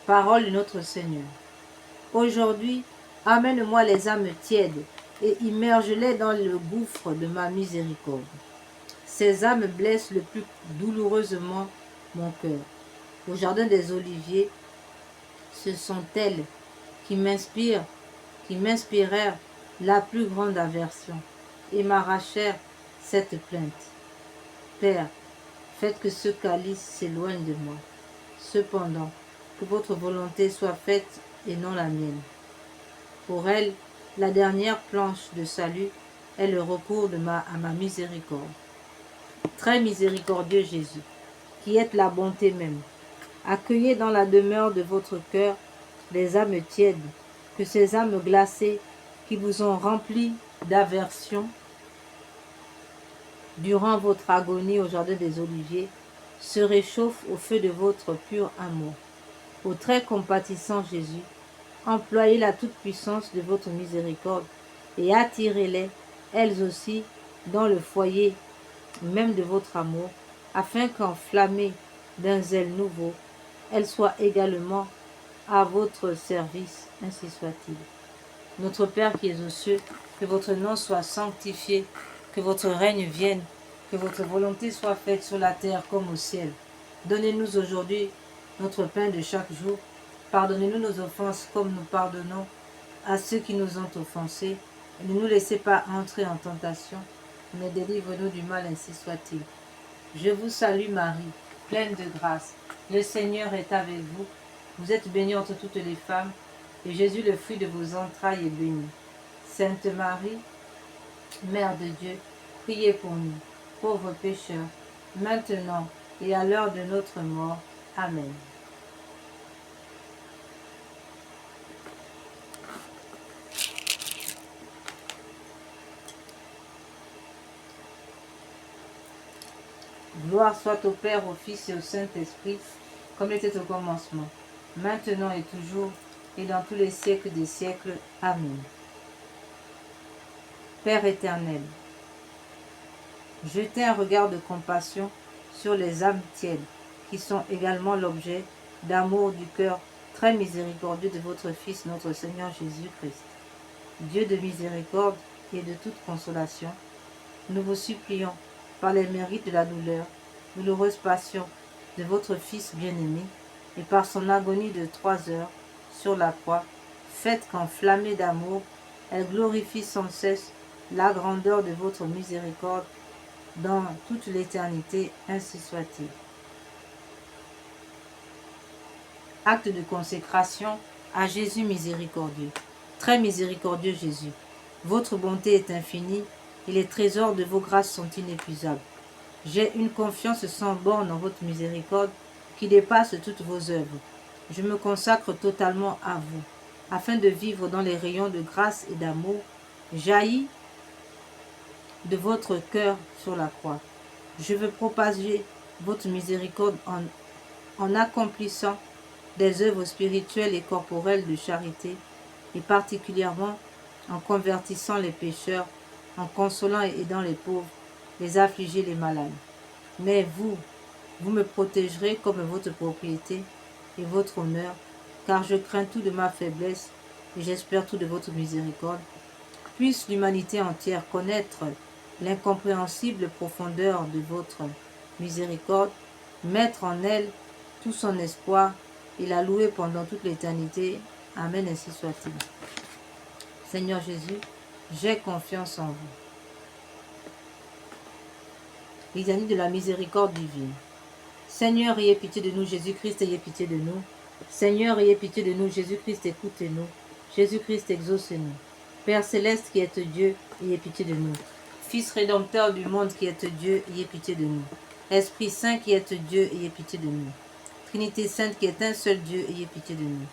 Parole de notre Seigneur. Aujourd'hui, amène-moi les âmes tièdes et immerge-les dans le gouffre de ma miséricorde. Ces âmes blessent le plus douloureusement mon cœur. Au jardin des Oliviers, ce sont elles qui m'inspirèrent la plus grande aversion et m'arrachèrent cette plainte. Père, faites que ce calice s'éloigne de moi. Cependant, que votre volonté soit faite et non la mienne. Pour elle, la dernière planche de salut est le recours à ma miséricorde. Très miséricordieux Jésus, qui êtes la bonté même, accueillez dans la demeure de votre cœur les âmes tièdes, que ces âmes glacées qui vous ont rempli d'aversion durant votre agonie au jardin des Oliviers se réchauffent au feu de votre pur amour. Ô très compatissant Jésus, employez la toute-puissance de votre miséricorde et attirez-les, elles aussi, dans le foyer même de votre amour, afin qu'enflammées d'un zèle nouveau, elles soient également à votre service, ainsi soit-il. Notre Père qui es aux cieux, que votre nom soit sanctifié, que votre règne vienne, que votre volonté soit faite sur la terre comme au ciel. Donnez-nous aujourd'hui notre pain de chaque jour. Pardonnez-nous nos offenses comme nous pardonnons à ceux qui nous ont offensés. Et ne nous laissez pas entrer en tentation, mais délivre-nous du mal, ainsi soit-il. Je vous salue Marie, pleine de grâce. Le Seigneur est avec vous. Vous êtes bénie entre toutes les femmes, et Jésus, le fruit de vos entrailles, est béni. Sainte Marie, Mère de Dieu, priez pour nous, pauvres pécheurs, maintenant et à l'heure de notre mort. Amen. Gloire soit au Père, au Fils et au Saint-Esprit, comme il était au commencement, maintenant et toujours, et dans tous les siècles des siècles. Amen. Père éternel, jetez un regard de compassion sur les âmes tièdes, qui sont également l'objet d'amour du cœur très miséricordieux de votre Fils, notre Seigneur Jésus-Christ. Dieu de miséricorde et de toute consolation, nous vous supplions, par les mérites de la douloureuse passion de votre Fils bien-aimé, et par son agonie de 3 heures sur la croix, faites qu'enflammée d'amour, elle glorifie sans cesse la grandeur de votre miséricorde dans toute l'éternité, ainsi soit-il. Acte de consécration à Jésus miséricordieux. Très miséricordieux Jésus, Votre bonté est infinie et les trésors de vos grâces sont inépuisables. J'ai une confiance sans borne en votre miséricorde qui dépasse toutes vos œuvres. Je me consacre totalement à vous, afin de vivre dans les rayons de grâce et d'amour jaillis de votre cœur sur la croix. Je veux propager votre miséricorde en accomplissant des œuvres spirituelles et corporelles de charité, et particulièrement en convertissant les pécheurs, en consolant et aidant les pauvres, les affligés, les malades. Mais vous me protégerez comme votre propriété et votre honneur, car je crains tout de ma faiblesse et j'espère tout de votre miséricorde. Puisse l'humanité entière connaître l'incompréhensible profondeur de votre miséricorde, mettre en elle tout son espoir et la louer pendant toute l'éternité. Amen, ainsi soit-il. Seigneur Jésus, j'ai confiance en vous. Litanie de la miséricorde divine. Seigneur, ayez pitié de nous. Jésus-Christ, ayez pitié de nous. Seigneur, ayez pitié de nous. Jésus-Christ, écoutez-nous. Jésus-Christ, exaucez-nous. Père céleste qui êtes Dieu, ayez pitié de nous. Fils rédempteur du monde qui êtes Dieu, ayez pitié de nous. Esprit Saint qui êtes Dieu, ayez pitié de nous. Trinité Sainte qui est un seul Dieu, ayez pitié de nous.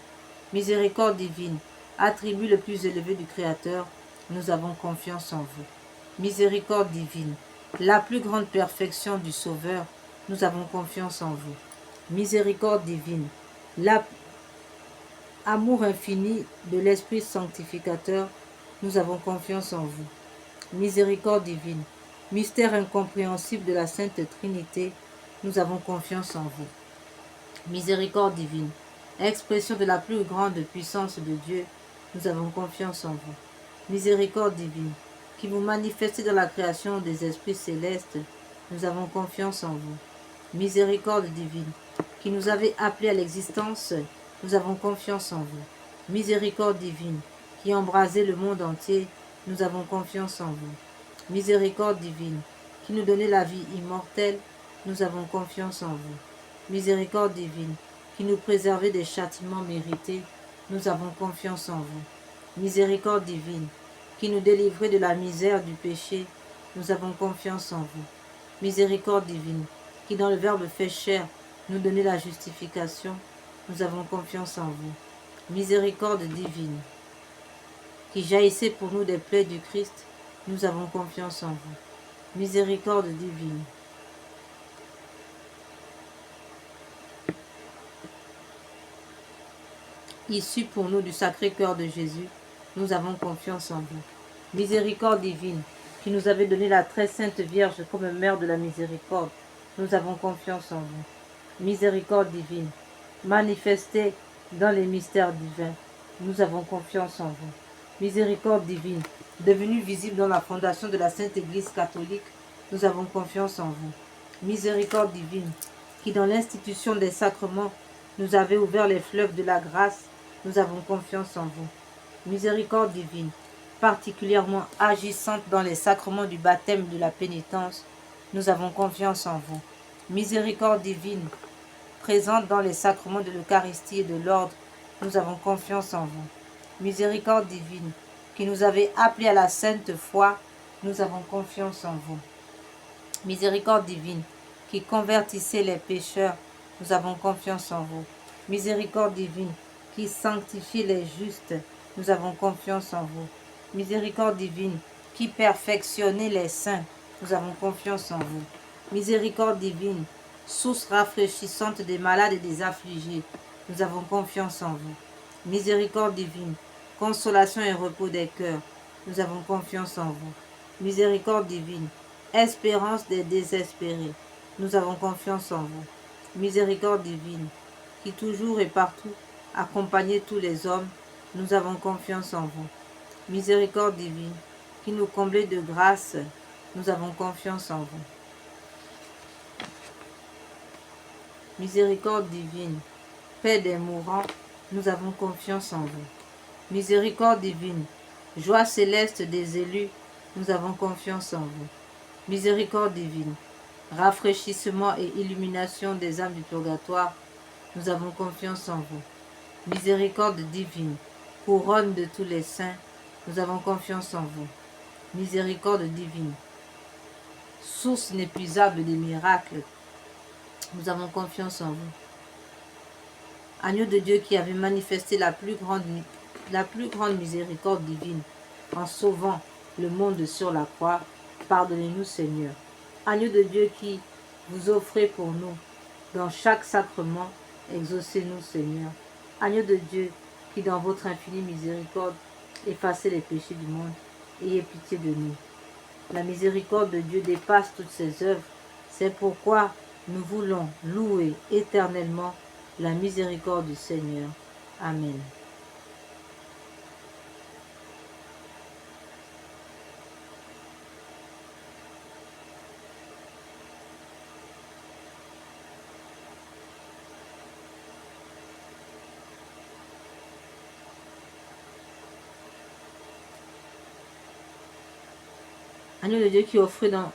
Miséricorde divine, attribut le plus élevé du Créateur, nous avons confiance en vous. Miséricorde divine, la plus grande perfection du Sauveur, nous avons confiance en vous. Miséricorde divine, l'amour infini de l'Esprit sanctificateur, nous avons confiance en vous. Miséricorde divine, mystère incompréhensible de la Sainte Trinité, nous avons confiance en vous. Miséricorde divine, expression de la plus grande puissance de Dieu, nous avons confiance en vous. Miséricorde divine, qui vous manifestez dans la création des esprits célestes, nous avons confiance en vous. Miséricorde divine, qui nous avez appelés à l'existence, nous avons confiance en vous. Miséricorde divine, qui embrasez le monde entier, nous avons confiance en vous. Miséricorde divine, qui nous donnez la vie immortelle, nous avons confiance en vous. Miséricorde divine, qui nous préservez des châtiments mérités, nous avons confiance en vous. Miséricorde divine, qui nous délivrez de la misère du péché, nous avons confiance en vous. Miséricorde divine, qui dans le Verbe fait chair, nous donnez la justification, nous avons confiance en vous. Miséricorde divine, qui jaillissez pour nous des plaies du Christ, nous avons confiance en vous. Miséricorde divine, issue pour nous du Sacré-Cœur de Jésus, nous avons confiance en vous. Miséricorde divine, qui nous avez donné la très sainte Vierge comme mère de la miséricorde, nous avons confiance en vous. Miséricorde divine, manifestée dans les mystères divins, nous avons confiance en vous. Miséricorde divine, devenue visible dans la fondation de la Sainte Église catholique, nous avons confiance en vous. Miséricorde divine, qui dans l'institution des sacrements nous avez ouvert les fleuves de la grâce, nous avons confiance en vous. Miséricorde divine, particulièrement agissante dans les sacrements du baptême et de la pénitence, nous avons confiance en vous. Miséricorde divine, présente dans les sacrements de l'Eucharistie et de l'ordre, nous avons confiance en vous. Miséricorde divine, qui nous avez appelés à la sainte foi, nous avons confiance en vous. Miséricorde divine, qui convertissez les pécheurs, nous avons confiance en vous. Miséricorde divine, qui sanctifie les justes, nous avons confiance en vous. Miséricorde divine, qui perfectionnez les saints, nous avons confiance en vous. Miséricorde divine, source rafraîchissante des malades et des affligés, nous avons confiance en vous. Miséricorde divine, consolation et repos des cœurs, nous avons confiance en vous. Miséricorde divine, espérance des désespérés, nous avons confiance en vous. Miséricorde divine, qui toujours et partout accompagnez tous les hommes, nous avons confiance en vous. Miséricorde divine, qui nous comblez de grâce, nous avons confiance en vous. Miséricorde divine, paix des mourants, nous avons confiance en vous. Miséricorde divine, joie céleste des élus, nous avons confiance en vous. Miséricorde divine, rafraîchissement et illumination des âmes du purgatoire, nous avons confiance en vous. Miséricorde divine, couronne de tous les saints, Nous avons confiance en vous. Miséricorde divine, source inépuisable des miracles, nous avons confiance en vous. Agneau de Dieu qui avait manifesté la plus grande miséricorde divine en sauvant le monde sur la croix, pardonnez-nous Seigneur. Agneau de Dieu qui vous offrez pour nous dans chaque sacrement, exaucez-nous Seigneur. Agneau de Dieu qui dans votre infinie miséricorde effacez les péchés du monde, ayez pitié de nous. La miséricorde de Dieu dépasse toutes ses œuvres, c'est pourquoi nous voulons louer éternellement la miséricorde du Seigneur. Amen. Agneau de Dieu qui offrait dans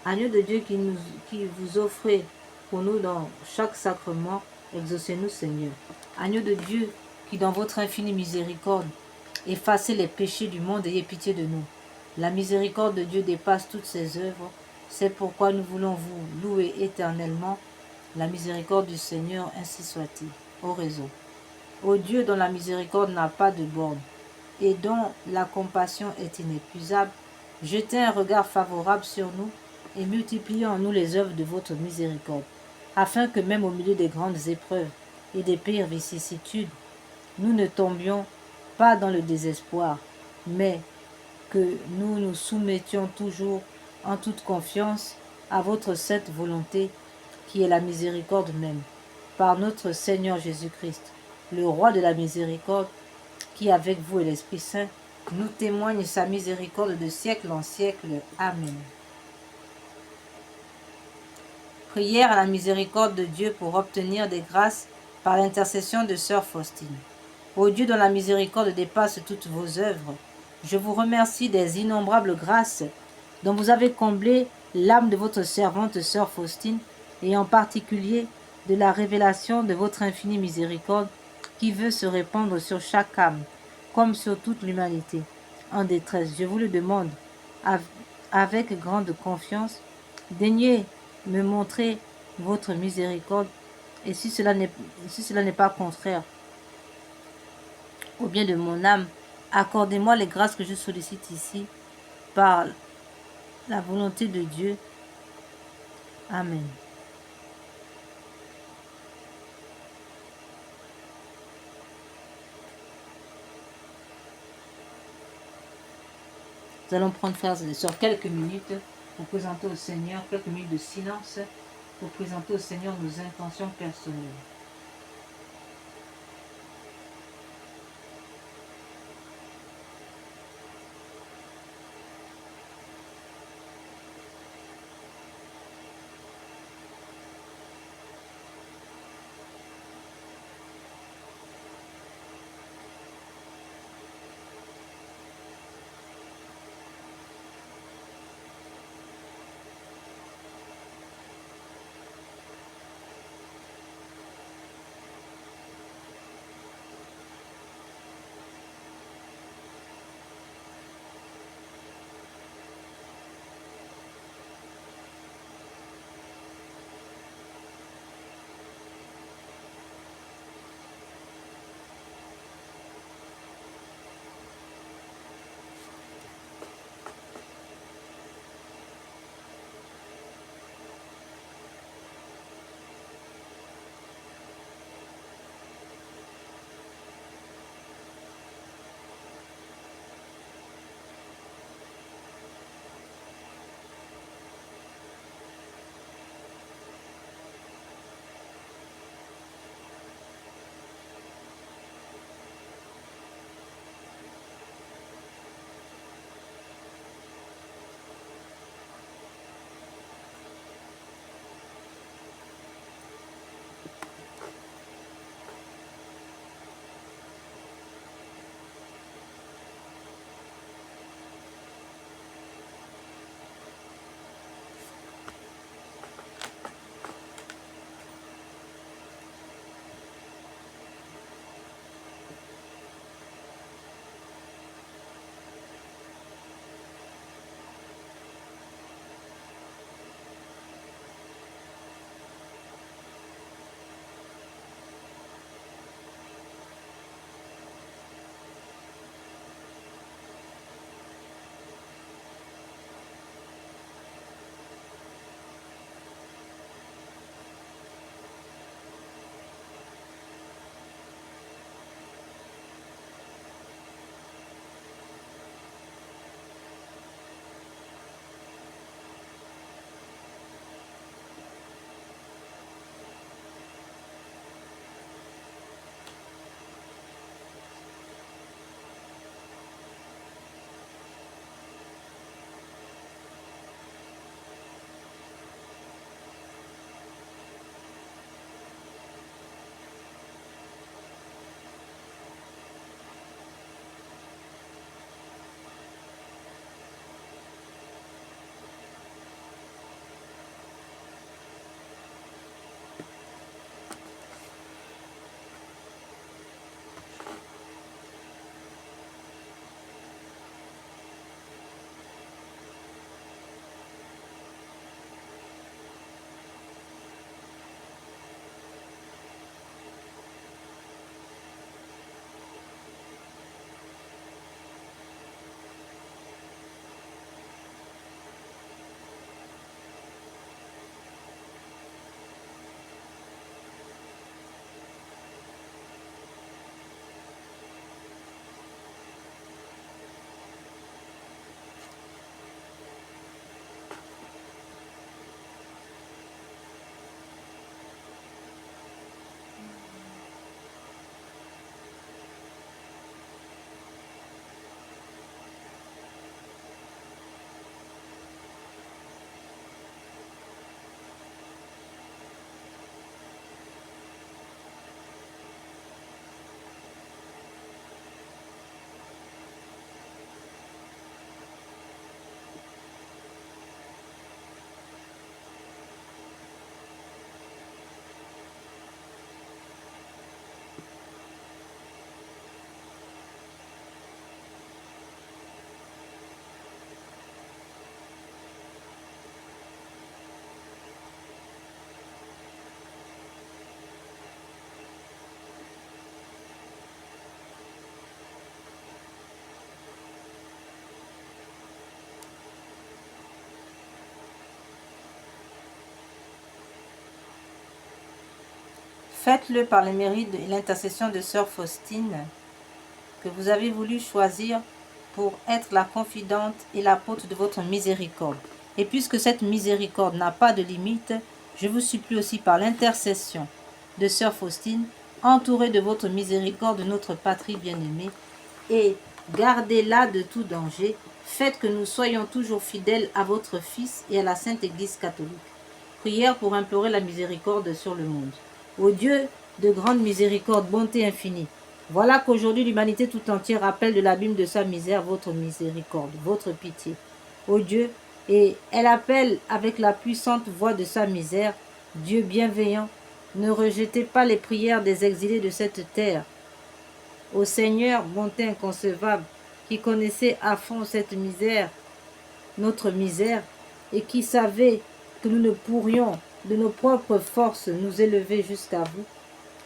Agneau de Dieu qui vous offrez pour nous dans chaque sacrement, exaucez-nous Seigneur. Agneau de Dieu qui dans votre infinie miséricorde effacez les péchés du monde, ayez pitié de nous. La miséricorde de Dieu dépasse toutes ses œuvres, c'est pourquoi nous voulons vous louer éternellement la miséricorde du Seigneur, ainsi soit-il. Oraison. Ô Dieu dont la miséricorde n'a pas de borne et dont la compassion est inépuisable, jetez un regard favorable sur nous et multipliez en nous les œuvres de votre miséricorde, afin que même au milieu des grandes épreuves et des pires vicissitudes, nous ne tombions pas dans le désespoir, mais que nous nous soumettions toujours en toute confiance à votre sainte volonté, qui est la miséricorde même, par notre Seigneur Jésus-Christ, le roi de la miséricorde, qui avec vous et l'Esprit Saint nous témoigne sa miséricorde de siècle en siècle. Amen. Prière à la miséricorde de Dieu pour obtenir des grâces par l'intercession de sœur Faustine. Ô Dieu dont la miséricorde dépasse toutes vos œuvres, je vous remercie des innombrables grâces dont vous avez comblé l'âme de votre servante sœur Faustine, et en particulier de la révélation de votre infinie miséricorde qui veut se répandre sur chaque âme, comme sur toute l'humanité en détresse. Je vous le demande avec grande confiance, daignez me montrer votre miséricorde, et si cela n'est pas contraire au bien de mon âme, accordez-moi les grâces que je sollicite ici par la volonté de Dieu. Amen. Nous allons prendre, frères et sœurs, quelques minutes pour présenter au Seigneur, quelques minutes de silence pour présenter au Seigneur nos intentions personnelles. Faites-le par les mérites et l'intercession de Sœur Faustine, que vous avez voulu choisir pour être la confidente et l'apôtre de votre miséricorde. Et puisque cette miséricorde n'a pas de limite, je vous supplie aussi par l'intercession de Sœur Faustine, entourée de votre miséricorde, de notre patrie bien-aimée, et gardez-la de tout danger. Faites que nous soyons toujours fidèles à votre Fils et à la Sainte Église catholique. Prière pour implorer la miséricorde sur le monde. Ô Dieu de grande miséricorde, bonté infinie, voilà qu'aujourd'hui l'humanité tout entière appelle de l'abîme de sa misère votre miséricorde, votre pitié. Ô Dieu, et elle appelle avec la puissante voix de sa misère, Dieu bienveillant, ne rejetez pas les prières des exilés de cette terre. Ô Seigneur, bonté inconcevable, qui connaissait à fond cette misère, notre misère, et qui savait que nous ne pourrions de nos propres forces nous élever jusqu'à vous,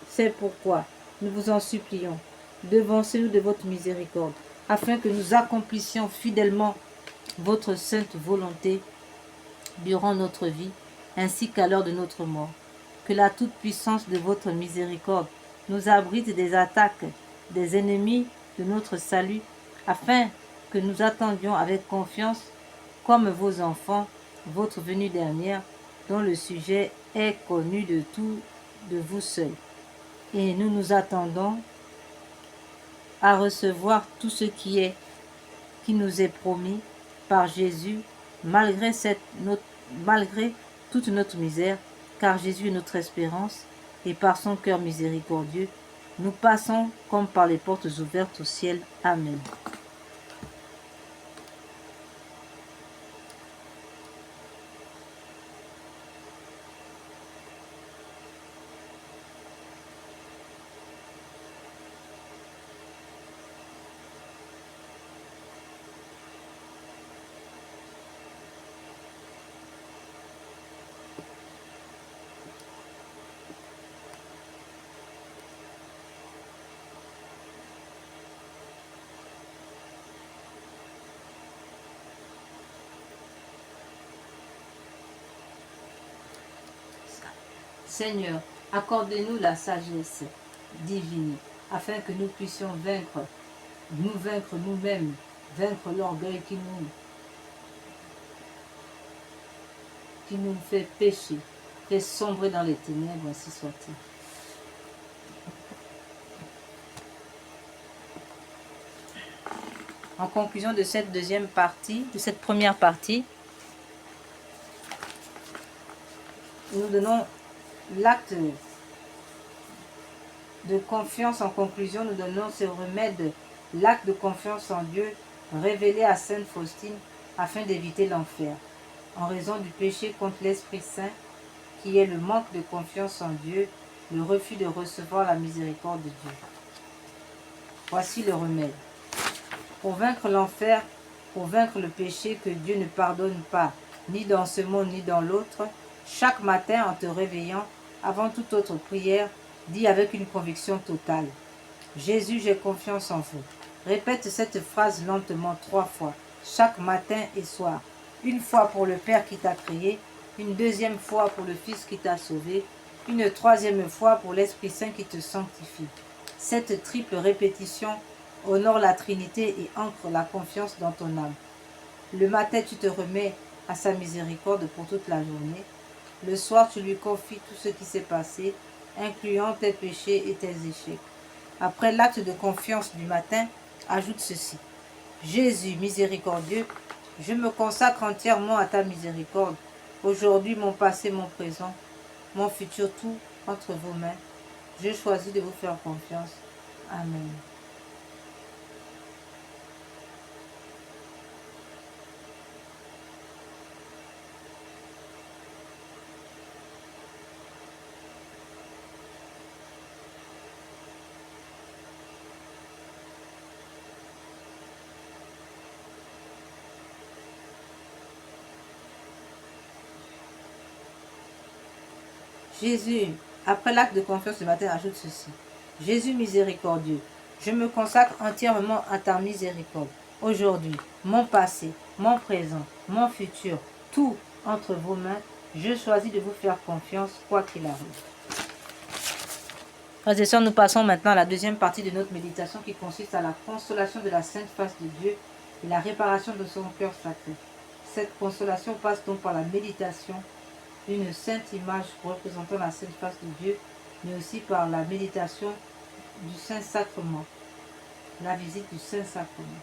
c'est pourquoi nous vous en supplions, devancez-nous de votre miséricorde, afin que nous accomplissions fidèlement votre sainte volonté durant notre vie, ainsi qu'à l'heure de notre mort. Que la toute-puissance de votre miséricorde nous abrite des attaques des ennemis de notre salut, afin que nous attendions avec confiance, comme vos enfants, votre venue dernière, dont le sujet est connu de tout de vous seuls. Et nous nous attendons à recevoir tout ce qui nous est promis par Jésus, malgré toute notre misère, car Jésus est notre espérance, et par son cœur miséricordieux, nous passons comme par les portes ouvertes au ciel. Amen. Seigneur, accordez-nous la sagesse divine, afin que nous puissions vaincre nous-mêmes, vaincre l'orgueil qui nous fait pécher, fait sombrer dans les ténèbres, ainsi soit-il. En conclusion de cette deuxième partie, de cette première partie, nous donnons l'acte de confiance. En conclusion, nous donnons ce remède, l'acte de confiance en Dieu révélé à Sainte Faustine afin d'éviter l'enfer, en raison du péché contre l'Esprit Saint, qui est le manque de confiance en Dieu, le refus de recevoir la miséricorde de Dieu. Voici le remède. Pour vaincre l'enfer, pour vaincre le péché que Dieu ne pardonne pas, ni dans ce monde ni dans l'autre, chaque matin en te réveillant, avant toute autre prière, dis avec une conviction totale: Jésus, j'ai confiance en vous. Répète cette phrase lentement 3 fois, chaque matin et soir. Une fois pour le Père qui t'a créé, une deuxième fois pour le Fils qui t'a sauvé, une troisième fois pour l'Esprit Saint qui te sanctifie. Cette triple répétition honore la Trinité et ancre la confiance dans ton âme. Le matin, tu te remets à sa miséricorde pour toute la journée. Le soir, tu lui confies tout ce qui s'est passé, incluant tes péchés et tes échecs. Après l'acte de confiance du matin, ajoute ceci: Jésus miséricordieux, je me consacre entièrement à ta miséricorde. Aujourd'hui, mon passé, mon présent, mon futur, tout entre vos mains. Je choisis de vous faire confiance. Amen. Jésus, après l'acte de confiance du matin, ajoute ceci: Jésus miséricordieux, je me consacre entièrement à ta miséricorde. Aujourd'hui, mon passé, mon présent, mon futur, tout entre vos mains, je choisis de vous faire confiance, quoi qu'il arrive. Frères et sœurs, nous passons maintenant à la deuxième partie de notre méditation qui consiste à la consolation de la sainte face de Dieu et la réparation de son cœur sacré. Cette consolation passe donc par la méditation d'une sainte image représentant la sainte face de Dieu, mais aussi par la méditation du Saint-Sacrement, la visite du Saint-Sacrement.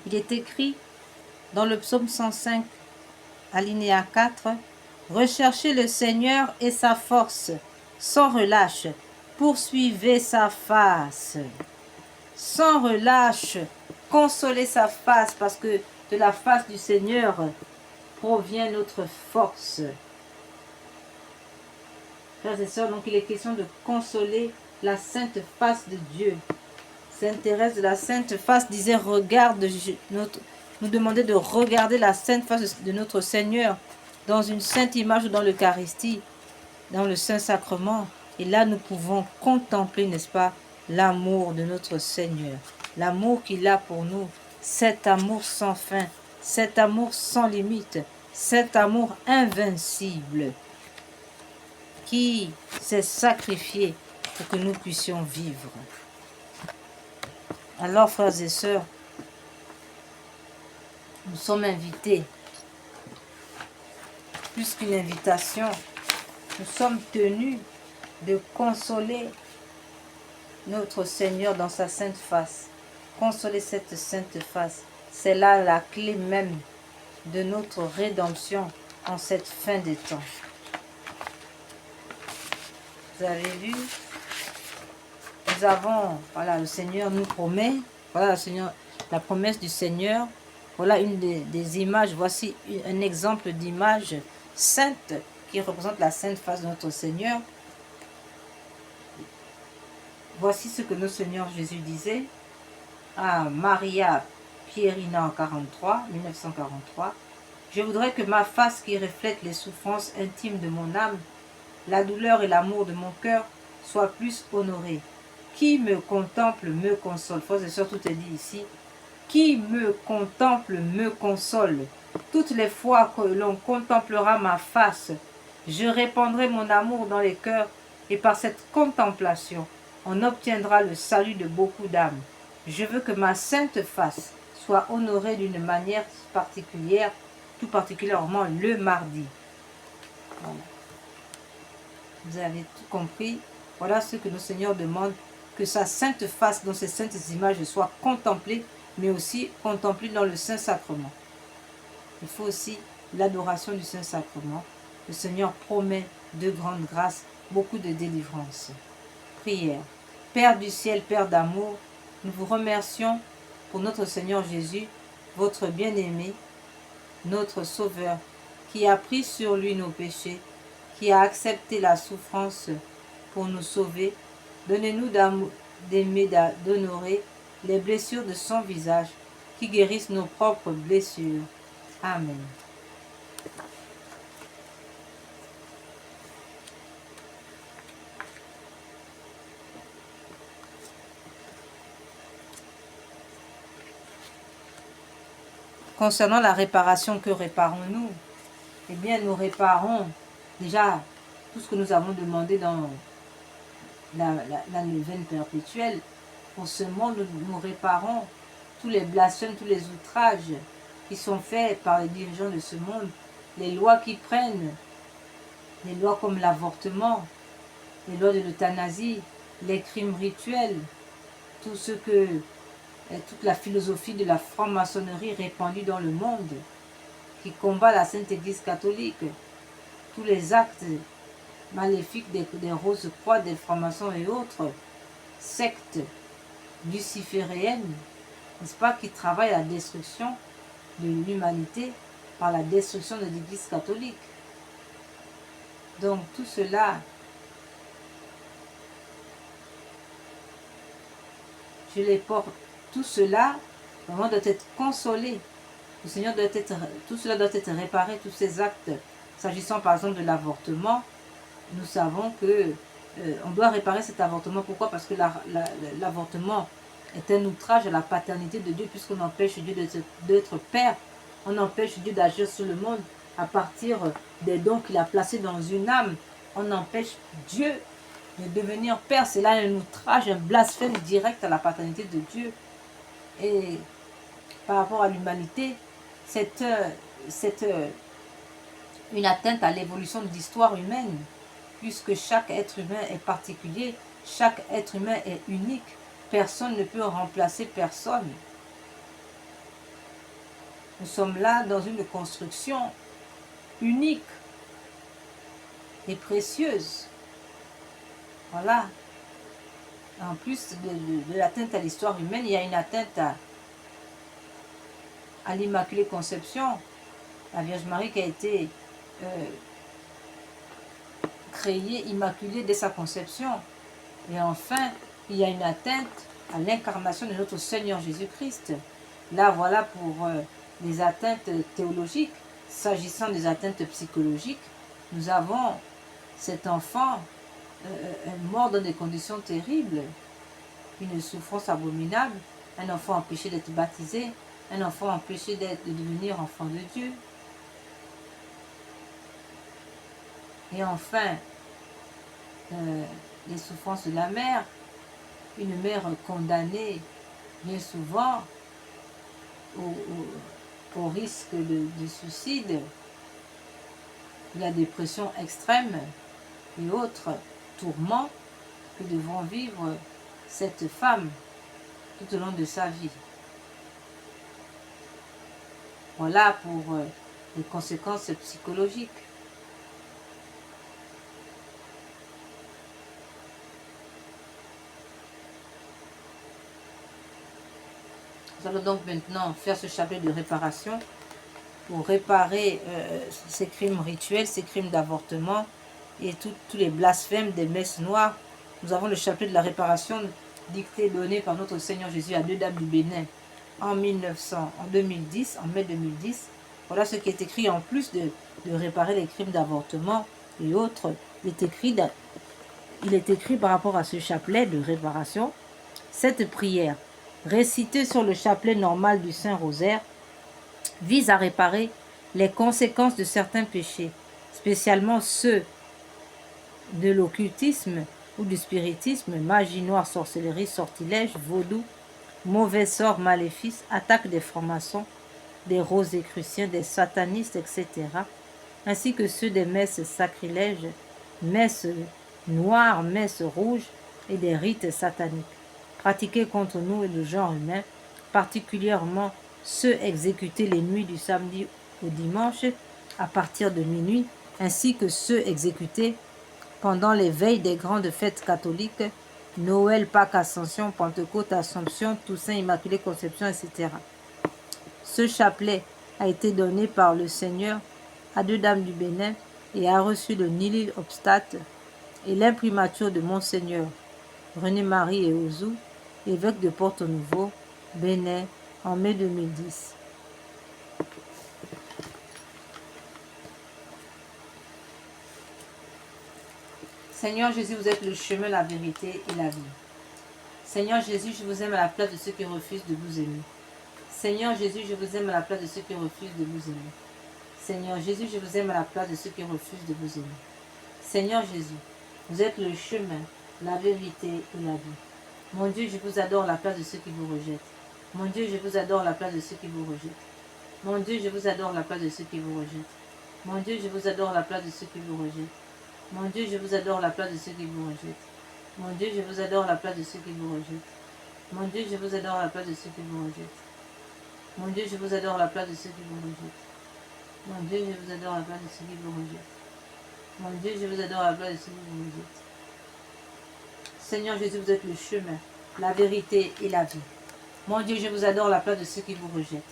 Il est écrit dans le psaume 105, alinéa 4, « Recherchez le Seigneur et sa force, sans relâche, poursuivez sa face. » Sans relâche, consolez sa face, parce que de la face du Seigneur provient notre force. Frères et sœurs, donc il est question de consoler la sainte face de Dieu. Sainte Thérèse de la sainte face disait, nous demandait de regarder la sainte face de notre Seigneur dans une sainte image ou dans l'Eucharistie, dans le Saint-Sacrement. Et là, nous pouvons contempler, n'est-ce pas, l'amour de notre Seigneur, l'amour qu'il a pour nous, cet amour sans fin, cet amour sans limite, cet amour invincible qui s'est sacrifié pour que nous puissions vivre. Alors, frères et sœurs, nous sommes invités plus qu'une invitation. Nous sommes tenus de consoler notre Seigneur dans sa sainte face. Consoler cette sainte face, c'est là la clé même de notre rédemption en cette fin des temps. Vous avez vu, nous avons, voilà, le Seigneur nous promet, voilà, le Seigneur, la promesse du Seigneur, voilà une des images, voici un exemple d'image sainte qui représente la sainte face de notre Seigneur. Voici ce que notre Seigneur Jésus disait à Maria Pierina en 1943. Je voudrais que ma face qui reflète les souffrances intimes de mon âme, la douleur et l'amour de mon cœur soient plus honorés. Qui me contemple me console. Frères et sœurs, tout est dit ici. Qui me contemple me console. Toutes les fois que l'on contemplera ma face, je répandrai mon amour dans les cœurs et par cette contemplation, on obtiendra le salut de beaucoup d'âmes. Je veux que ma sainte face soit honorée d'une manière particulière, tout particulièrement le mardi. Voilà. Vous avez tout compris. Voilà ce que notre Seigneur demande, que sa sainte face dans ces saintes images soit contemplée, mais aussi contemplée dans le Saint-Sacrement. Il faut aussi l'adoration du Saint-Sacrement. Le Seigneur promet de grandes grâces, beaucoup de délivrance. Prière. Père du ciel, Père d'amour, nous vous remercions pour notre Seigneur Jésus, votre bien-aimé, notre Sauveur, qui a pris sur lui nos péchés, qui a accepté la souffrance pour nous sauver. Donnez-nous d'aimer, d'honorer les blessures de son visage, qui guérissent nos propres blessures. Amen. Concernant la réparation, que réparons-nous? Eh bien, nous réparons déjà tout ce que nous avons demandé dans la neuvaine perpétuelle. Pour ce monde, nous réparons tous les blasphèmes, tous les outrages qui sont faits par les dirigeants de ce monde, les lois qui prennent, les lois comme l'avortement, les lois de l'euthanasie, les crimes rituels, tout ce que toute la philosophie de la franc-maçonnerie répandue dans le monde, qui combat la Sainte Église catholique, tous les actes maléfiques des Rose-Croix, des francs-maçons et autres sectes lucifériennes, n'est-ce pas, qui travaillent à la destruction de l'humanité par la destruction de l'Église catholique. Donc tout cela, je les porte. Tout cela vraiment doit être consolé. Le Seigneur doit être, tout cela doit être réparé, tous ces actes. S'agissant par exemple de l'avortement, nous savons que on doit réparer cet avortement. Pourquoi? Parce que l'avortement est un outrage à la paternité de Dieu, puisqu'on empêche Dieu d'être Père. On empêche Dieu d'agir sur le monde à partir des dons qu'il a placés dans une âme. On empêche Dieu de devenir Père. C'est là un outrage, un blasphème direct à la paternité de Dieu. Et par rapport à l'humanité, c'est une atteinte à l'évolution de l'histoire humaine, puisque chaque être humain est particulier, chaque être humain est unique, personne ne peut remplacer personne. Nous sommes là dans une construction unique et précieuse. Voilà. En plus de l'atteinte à l'histoire humaine, il y a une atteinte à l'Immaculée Conception, la Vierge Marie qui a été créée immaculée dès sa conception. Et enfin, il y a une atteinte à l'incarnation de notre Seigneur Jésus-Christ. Là, voilà pour les atteintes théologiques. S'agissant des atteintes psychologiques, nous avons cet enfant mort dans des conditions terribles, une souffrance abominable, un enfant empêché d'être baptisé, un enfant empêché de devenir enfant de Dieu. Et enfin, les souffrances de la mère, une mère condamnée bien souvent au risque de suicide, la dépression extrême et autres tourments que devront vivre cette femme tout au long de sa vie. Voilà pour les conséquences psychologiques. Nous allons donc maintenant faire ce chapelet de réparation pour réparer ces crimes rituels, ces crimes d'avortement et tous les blasphèmes des messes noires. Nous avons le chapelet de la réparation dicté, donné par notre Seigneur Jésus à deux dames du Bénin en 2010, en mai 2010. Voilà ce qui est écrit en plus de réparer les crimes d'avortement et autres. Il est écrit par rapport à ce chapelet de réparation, cette prière récitée sur le chapelet normal du Saint-Rosaire vise à réparer les conséquences de certains péchés, spécialement ceux de l'occultisme ou du spiritisme, magie noire, sorcellerie, sortilège, vaudou, mauvais sort, maléfices, attaque des francs-maçons, des rosicruciens, des satanistes, etc., ainsi que ceux des messes sacrilèges, messes noires, messes rouges et des rites sataniques, pratiqués contre nous et le genre humain, particulièrement ceux exécutés les nuits du samedi au dimanche à partir de minuit, ainsi que ceux exécutés pendant les veilles des grandes fêtes catholiques, Noël, Pâques, Ascension, Pentecôte, Assomption, Toussaint, Immaculée Conception, etc. Ce chapelet a été donné par le Seigneur à deux dames du Bénin et a reçu le Nilil Obstat et l'imprimature de Monseigneur René-Marie et Ouzou, évêque de Porto-Nouveau, Bénin, en mai 2010. Seigneur Jésus, vous êtes le chemin, la vérité et la vie. Seigneur Jésus, je vous aime à la place de ceux qui refusent de vous aimer. Seigneur Jésus, je vous aime à la place de ceux qui refusent de vous aimer. Seigneur Jésus, je vous aime à la place de ceux qui refusent de vous aimer. Seigneur Jésus, vous êtes le chemin, la vérité et la vie. Mon Dieu, je vous adore à la place de ceux qui vous rejettent. Mon Dieu, je vous adore à la place de ceux qui vous rejettent. Mon Dieu, je vous adore à la place de ceux qui vous rejettent. Mon Dieu, je vous adore à la place de ceux qui vous rejettent. Mon Dieu, je vous adore à la place de ceux qui vous rejettent. Mon Dieu, je vous adore à la place de ceux qui vous rejettent. Mon Dieu, je vous adore à la place de ceux qui vous rejettent. Mon Dieu, je vous adore à la place de ceux qui vous rejettent. Mon Dieu, je vous adore à la place de ceux qui vous rejettent. Mon Dieu, je vous adore à la place de ceux qui vous rejettent. Seigneur Jésus, vous êtes le chemin, la vérité et la vie. Mon Dieu, je vous adore à la place de ceux qui vous rejettent.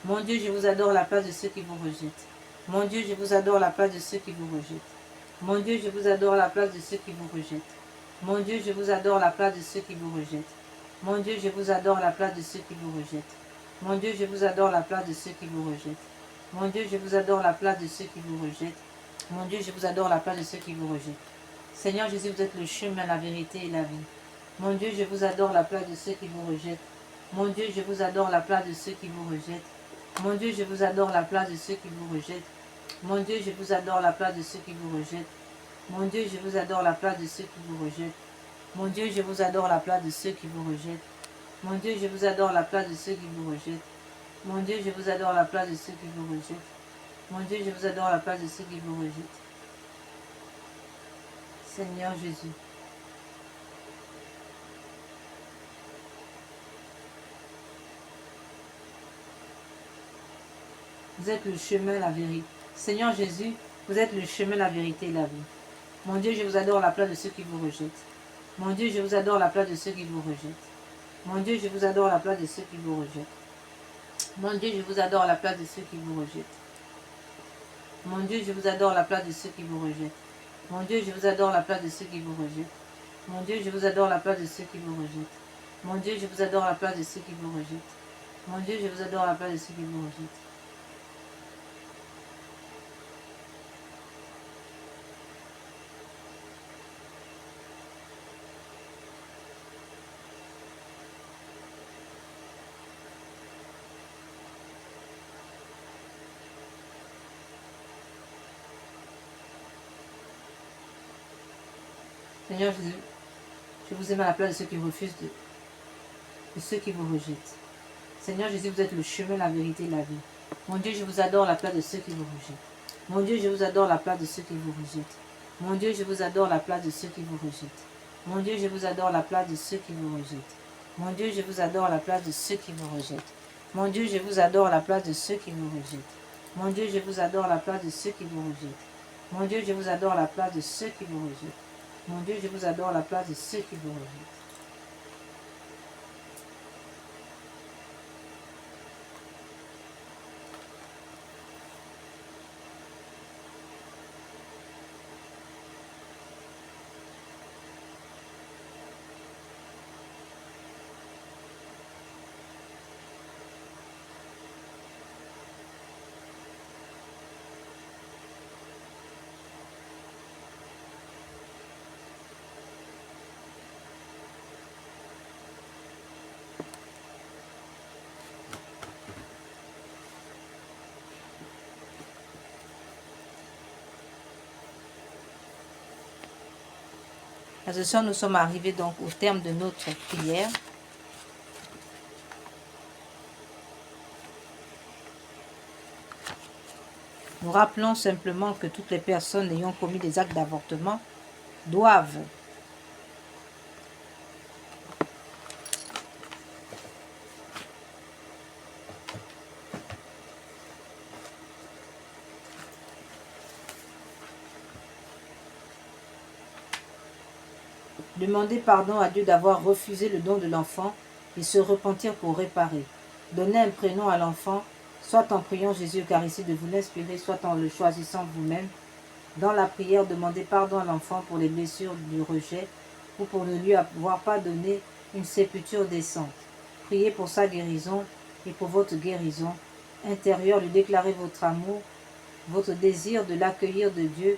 Mon Dieu, je vous adore à la place de ceux qui vous rejettent. Mon Dieu, je vous adore à la place de ceux qui vous rejettent. Mon Dieu, je vous adore à la place de ceux qui vous rejettent. Mon Dieu, je vous adore à la place de ceux qui vous rejettent. Mon Dieu, je vous adore à la place de ceux qui vous rejettent. Mon Dieu, je vous adore à la place de ceux qui vous rejettent. Mon Dieu, je vous adore à la place de ceux qui vous rejettent. Mon Dieu, je vous adore à la place de ceux qui vous rejettent. Seigneur Jésus, vous êtes le chemin, la vérité et la vie. Mon Dieu, je vous adore à la place de ceux qui vous rejettent. Mon Dieu, je vous adore à la place de ceux qui vous rejettent. Mon Dieu, je vous adore à la place de ceux qui vous rejettent. Mon Dieu, je vous adore à la place de ceux qui vous rejettent. Mon Dieu, je vous adore à la place de ceux qui vous rejettent. Mon Dieu, je vous adore à la place de ceux qui vous rejettent. Mon Dieu, je vous adore à la place de ceux qui vous rejettent. Mon Dieu, je vous adore à la place de ceux qui vous rejettent. Mon Dieu, je vous adore à la place de ceux qui vous rejettent. Seigneur Jésus. Vous êtes le chemin, la vérité. Seigneur Jésus, vous êtes le chemin, la vérité et la vie. Mon Dieu, je vous adore à la place de ceux qui vous rejettent. Mon Dieu, je vous adore à la place de ceux qui vous rejettent. Mon Dieu, je vous adore à la place de ceux qui vous rejettent. Mon Dieu, je vous adore à la place de ceux qui vous rejettent. Mon Dieu, je vous adore à la place de ceux qui vous rejettent. Mon Dieu, je vous adore à la place de ceux qui vous rejettent. Mon Dieu, je vous adore à la place de ceux qui vous rejettent. Mon Dieu, je vous adore à la place de ceux qui vous rejettent. Mon Dieu, je vous adore à la place de ceux qui vous rejettent. Seigneur Jésus, je vous aime à la place de ceux qui refusent, de ceux qui vous rejettent. Seigneur Jésus, vous êtes le chemin, la vérité et la vie. Mon Dieu, je vous adore à la place de ceux qui vous rejettent. Mon Dieu, je vous adore la place de ceux qui vous rejettent. Mon Dieu, je vous adore la place de ceux qui vous rejettent. Mon Dieu, je vous adore la place de ceux qui vous rejettent. Mon Dieu, je vous adore la place de ceux qui vous rejettent. Mon Dieu, je vous adore la place de ceux qui vous rejettent. Mon Dieu, je vous adore la place de ceux qui vous rejettent. Mon Dieu, je vous adore la place de ceux qui vous rejettent. Mon Dieu, je vous adore la place de ceux qui vous rejettent. À ce soir, nous sommes arrivés donc au terme de notre prière. Nous rappelons simplement que toutes les personnes ayant commis des actes d'avortement doivent demander pardon à Dieu d'avoir refusé le don de l'enfant et se repentir pour réparer. Donner un prénom à l'enfant, soit en priant Jésus Eucharistie de vous l'inspirer, soit en le choisissant vous-même. Dans la prière, demandez pardon à l'enfant pour les blessures du rejet ou pour ne lui avoir pas donné une sépulture décente. Priez pour sa guérison et pour votre guérison intérieure, lui déclarez votre amour, votre désir de l'accueillir de Dieu,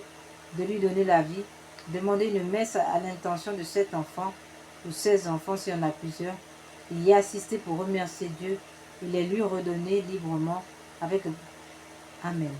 de lui donner la vie. Demandez une messe à l'intention de cet enfant ou 16 enfants s'il y en a plusieurs. Il y assister pour remercier Dieu et les lui redonner librement avec Amen.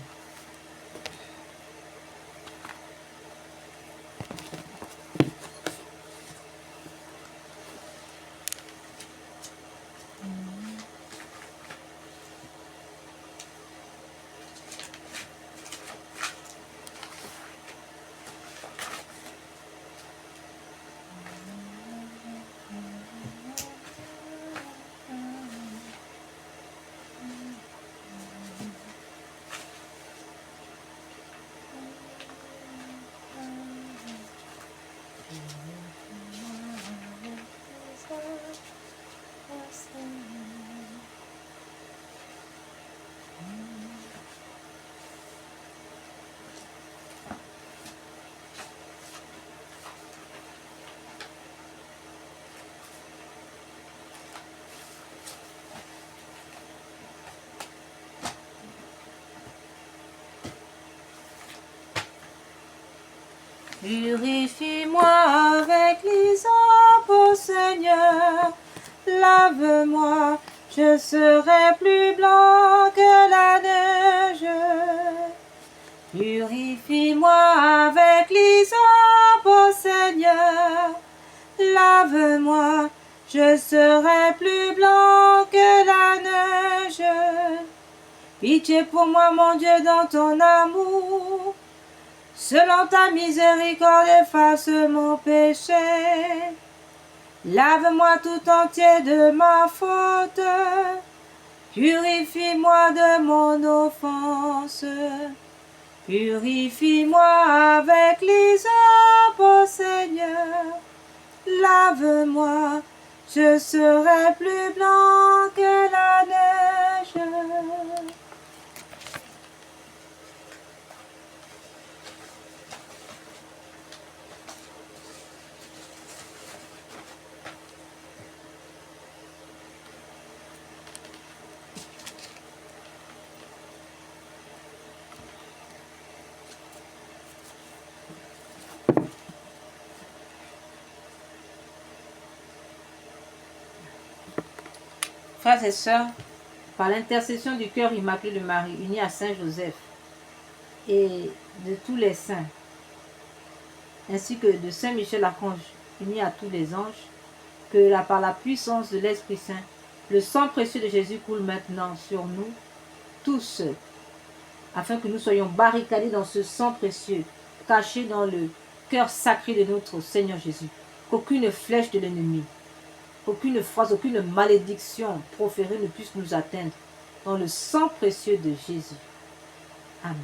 Purifie-moi avec l'hysope, ô Seigneur, lave-moi, je serai plus blanc que la neige. Purifie-moi avec l'hysope, ô Seigneur, lave-moi, je serai plus blanc que la neige. Pitié pour moi, mon Dieu, dans ton amour. Selon ta miséricorde, efface mon péché. Lave-moi tout entier de ma faute. Purifie-moi de mon offense. Purifie-moi avec l'hysope, ô Seigneur. Lave-moi, je serai plus blanc que la neige. Frères et sœurs, par l'intercession du cœur immaculé de Marie, uni à Saint Joseph et de tous les saints, ainsi que de Saint Michel Archange, uni à tous les anges, que par la puissance de l'Esprit Saint, le sang précieux de Jésus coule maintenant sur nous tous, afin que nous soyons barricadés dans ce sang précieux, cachés dans le cœur sacré de notre Seigneur Jésus. Qu'aucune flèche de l'ennemi, qu'aucune phrase, aucune malédiction proférée ne puisse nous atteindre dans le sang précieux de Jésus. Amen.